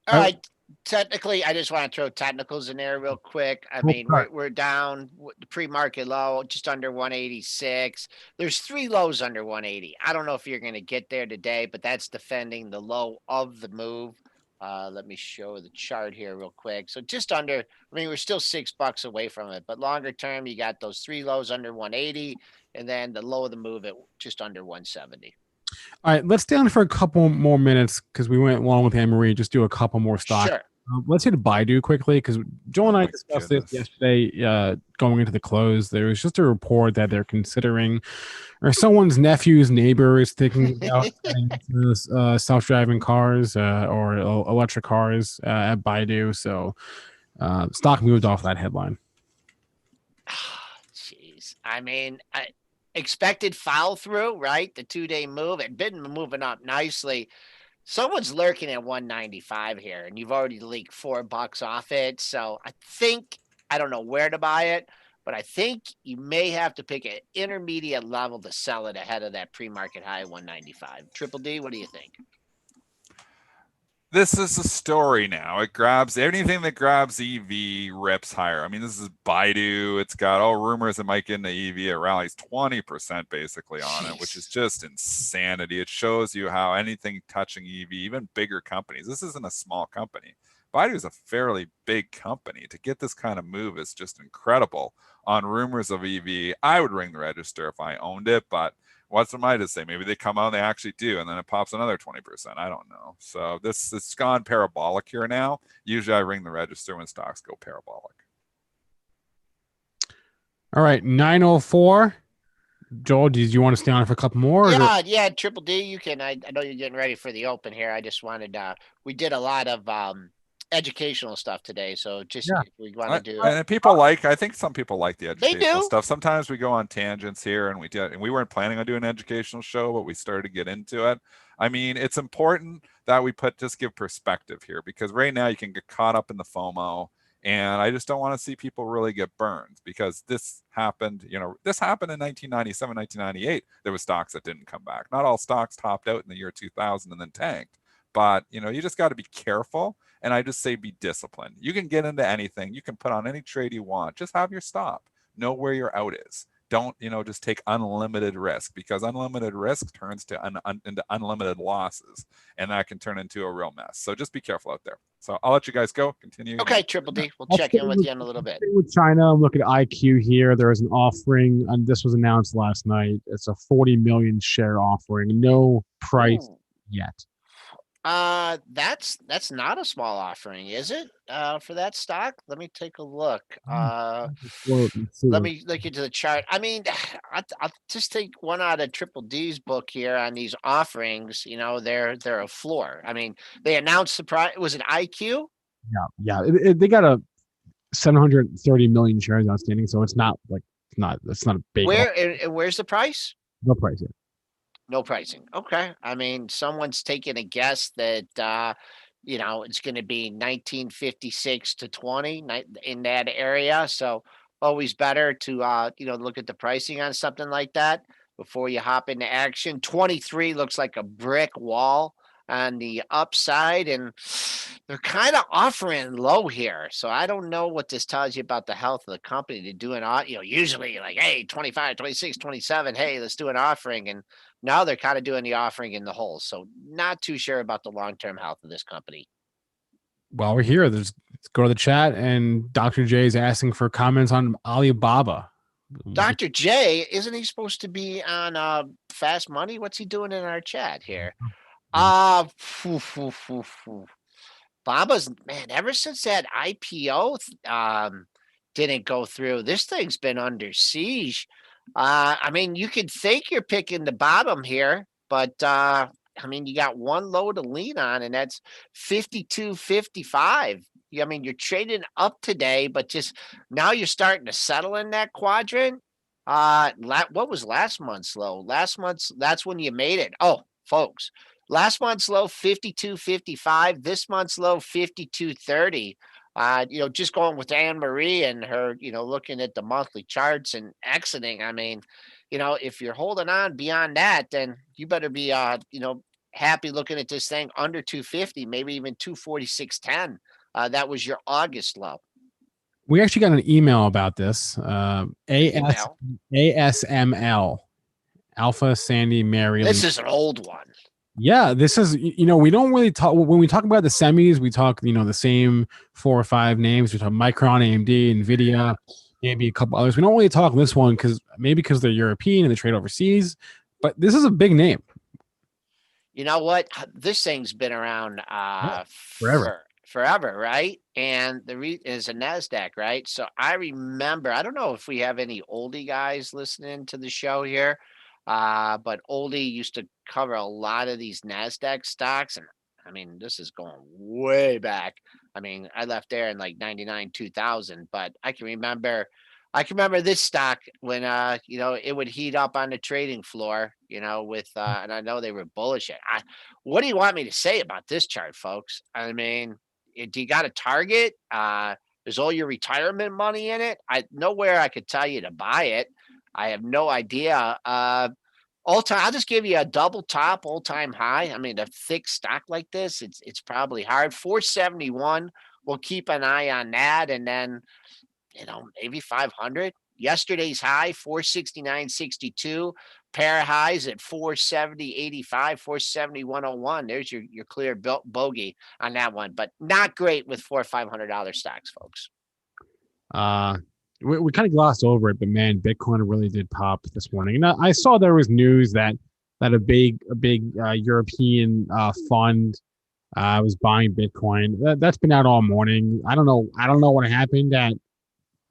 S2: All right. Technically, I just want to throw technicals in there real quick. I mean, we're down the pre-market low, just under 186. There's 3 lows under 180. I don't know if you're going to get there today, but that's defending the low of the move. Let me show the chart here real quick. So just under, we're still $6 away from it, but longer term, you got those 3 lows under 180, and then the low of the move at just under 170.
S4: All right, let's stay on for a couple more minutes because we went long with Anne-Marie. Just do a couple more stocks.
S2: Sure.
S4: Let's hit Baidu quickly because Joel and I discussed this yesterday going into the close. There was just a report that they're considering, or someone's nephew's neighbor is thinking about self-driving cars or electric cars at Baidu. So stock moved off that headline.
S2: Jeez. Expected follow through, right? The 2-day move. It been moving up nicely. Someone's lurking at 195 here, and you've already leaked $4 off it. So I don't know where to buy it, but I think you may have to pick an intermediate level to sell it ahead of that pre-market high of 195. Triple D, what do you think?
S3: This is a story now. It grabs anything that grabs EV rips higher. This is Baidu. It's got rumors it might get into EV. It rallies 20% basically on it, which is just insanity. It shows you how anything touching EV, even bigger companies, this isn't a small company. Baidu is a fairly big company. To get this kind of move is just incredible. On rumors of EV, I would ring the register if I owned it, but what's am I to say? Maybe they come out and they actually do, and then it pops another 20%. I don't know. So it's gone parabolic here now. Usually I ring the register when stocks go parabolic.
S4: All right, 904. Joel, did you want to stay on for a couple more?
S2: Yeah, Triple D, you can. I know you're getting ready for the open here. I just wanted we did a lot of educational stuff today, so just if we want to do
S3: and people I think some people like the educational stuff. Sometimes we go on tangents here, and we weren't planning on doing an educational show, but we started to get into it. It's important that we just give perspective here, because right now you can get caught up in the FOMO, and I just don't want to see people really get burned, because this happened in 1997, 1998. There were stocks that didn't come back. Not all stocks topped out in the year 2000 and then tanked. But, you just got to be careful. And I just say be disciplined. You can get into anything. You can put on any trade you want. Just have your stop. Know where your out is. Don't, just take unlimited risk, because unlimited risk turns into unlimited losses. And that can turn into a real mess. So just be careful out there. So I'll let you guys go. Continue.
S2: Okay, Triple D. We'll
S4: I'll
S2: check
S4: stay
S2: in with you in a little bit.
S4: With China, I'm looking at IQ here. There is an offering, and this was announced last night. It's a 40 million share offering. No price yet.
S2: That's not a small offering, is it? For that stock? Let me take a look. Let me look into the chart. I mean, I'll just take one out of Triple D's book here on these offerings. You know, they're a floor. I mean, they announced the price. Was it IQ?
S4: Yeah. They got a 730 million shares outstanding, so it's not like it's not a big.
S2: Where's the price?
S4: No price yet.
S2: No pricing. Okay. I mean, someone's taking a guess that you know, it's going to be 1956 to 20 in that area. So always better to you know, look at the pricing on something like that before you hop into action. 23 looks like a brick wall on the upside, and they're kind of offering low here. So I don't know what this tells you about the health of the company to do you know, usually like, hey, 25, 26, 27, hey, let's do an offering. And now they're kind of doing the offering in the hole. So not too sure about the long-term health of this company.
S4: While we're here, let's go to the chat, and Dr. J is asking for comments on Alibaba.
S2: Dr. J, isn't he supposed to be on Fast Money? What's he doing in our chat here? Baba's, man, ever since that IPO didn't go through, this thing's been under siege. I mean, you could think you're picking the bottom here, but I mean, you got one low to lean on, and that's 52.55. I mean, you're trading up today, but just now you're starting to settle in that quadrant. What was last month's low? Last month's, that's when you made it. Oh, folks, last month's low 52.55. This month's low 52.30. You know, just going with Anne Marie and her, you know, looking at the monthly charts and exiting. I mean, you know, if you're holding on beyond that, then you better be, you know, happy looking at this thing under 250, maybe even 246.10. That was your August low.
S4: We actually got an email about this. ASML, Alpha Sandy Mary.
S2: This is an old one.
S4: Yeah, this is, you know, we don't really talk, when we talk about the semis, we talk, you know, the same 4 or 5 names. We talk Micron, AMD, NVIDIA, maybe a couple others. We don't really talk this one because they're European and they trade overseas, but this is a big name.
S2: You know what? This thing's been around forever, right? And is a NASDAQ, right? So I remember, I don't know if we have any oldie guys listening to the show here, but oldie used to cover a lot of these NASDAQ stocks. And I mean, this is going way back. I mean, I left there in like 99, 2000, but I can remember this stock when, you know, it would heat up on the trading floor, you know, with, and I know they were bullish. What do you want me to say about this chart, folks? I mean, do you got a target? There's all your retirement money in it. Nowhere I could tell you to buy it. I have no idea. All time, I'll just give you a double top all-time high. I mean, a thick stock like this, it's probably hard. 471. We'll keep an eye on that, and then, you know, maybe 500. Yesterday's high 469.62. Pair of highs at 470.85, 471.01. There's your clear bogey on that one, but not great with $400 or $500 stocks, folks.
S4: We kind of glossed over it, but man, Bitcoin really did pop this morning. And I saw there was news that a big European fund was buying Bitcoin. That's been out all morning. I don't know what happened at.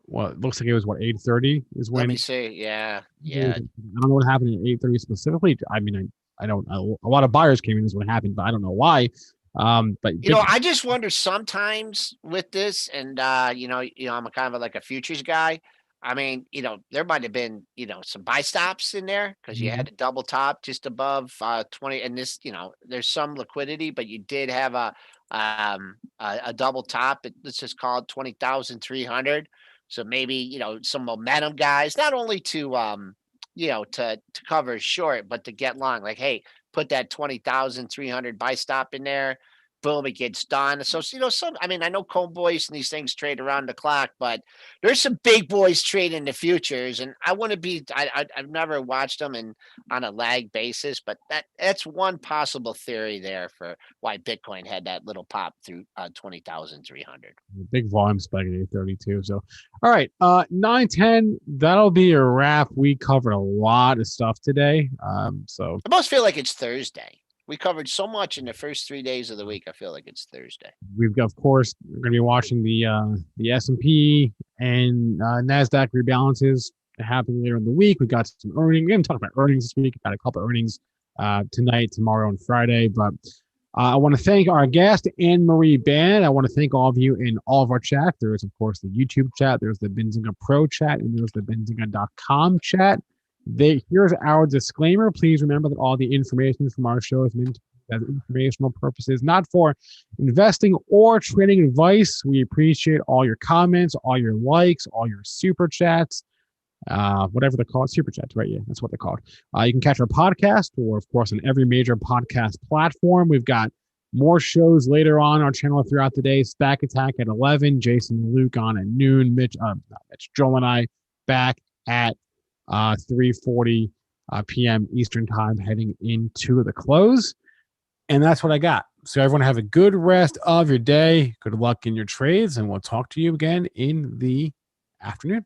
S4: Well, it looks like it was 8:30 is when.
S2: Let me see. Yeah.
S4: I don't know what happened at 8:30 specifically. I mean, I don't know. A lot of buyers came in is what happened, but I don't know why. But
S2: you know, I just wonder sometimes with this, and you know, I'm a kind of like a futures guy. I mean, you know, there might have been, you know, some buy stops in there because you had a double top just above 20, and this, you know, there's some liquidity, but you did have a double top. Let's just call it 20,300. So maybe, you know, some momentum guys, not only to you know, to cover short, but to get long. Like, hey, put that 20,300 buy stop in there. boom, it gets done. So, I mean, I know cold boys and these things trade around the clock, but there's some big boys trading the futures, and I want to be. I've never watched them on a lag basis, but that's one possible theory there for why Bitcoin had that little pop through 20,300.
S4: Big volume spike at 832. So, all right, 9:10. That'll be a wrap. We covered a lot of stuff today. So
S2: I almost feel like it's Thursday. We covered so much in the first 3 days of the week. I feel like it's Thursday.
S4: we've got, of course, we're going to be watching the S&P and NASDAQ rebalances happening later in the week. We got some earnings. We haven't talked about earnings this week. We've got a couple of earnings tonight, tomorrow, and Friday. But I want to thank our guest, Anne-Marie Baiynd. I want to thank all of you in all of our chat. There is, of course, the YouTube chat. There's the Benzinga Pro chat, and there's the Benzinga.com chat. Here's our disclaimer. Please remember that all the information from our show is meant as informational purposes, not for investing or trading advice. We appreciate all your comments, all your likes, all your super chats, whatever they're called, super chats, right? Yeah, that's what they're called. You can catch our podcast, or of course, on every major podcast platform. We've got more shows later on our channel throughout the day. Stack Attack at 11, Jason and Luke on at noon, Joel and I back at 3:40 p.m. Eastern time, heading into the close. And that's what I got. So everyone have a good rest of your day. Good luck in your trades, and we'll talk to you again in the afternoon.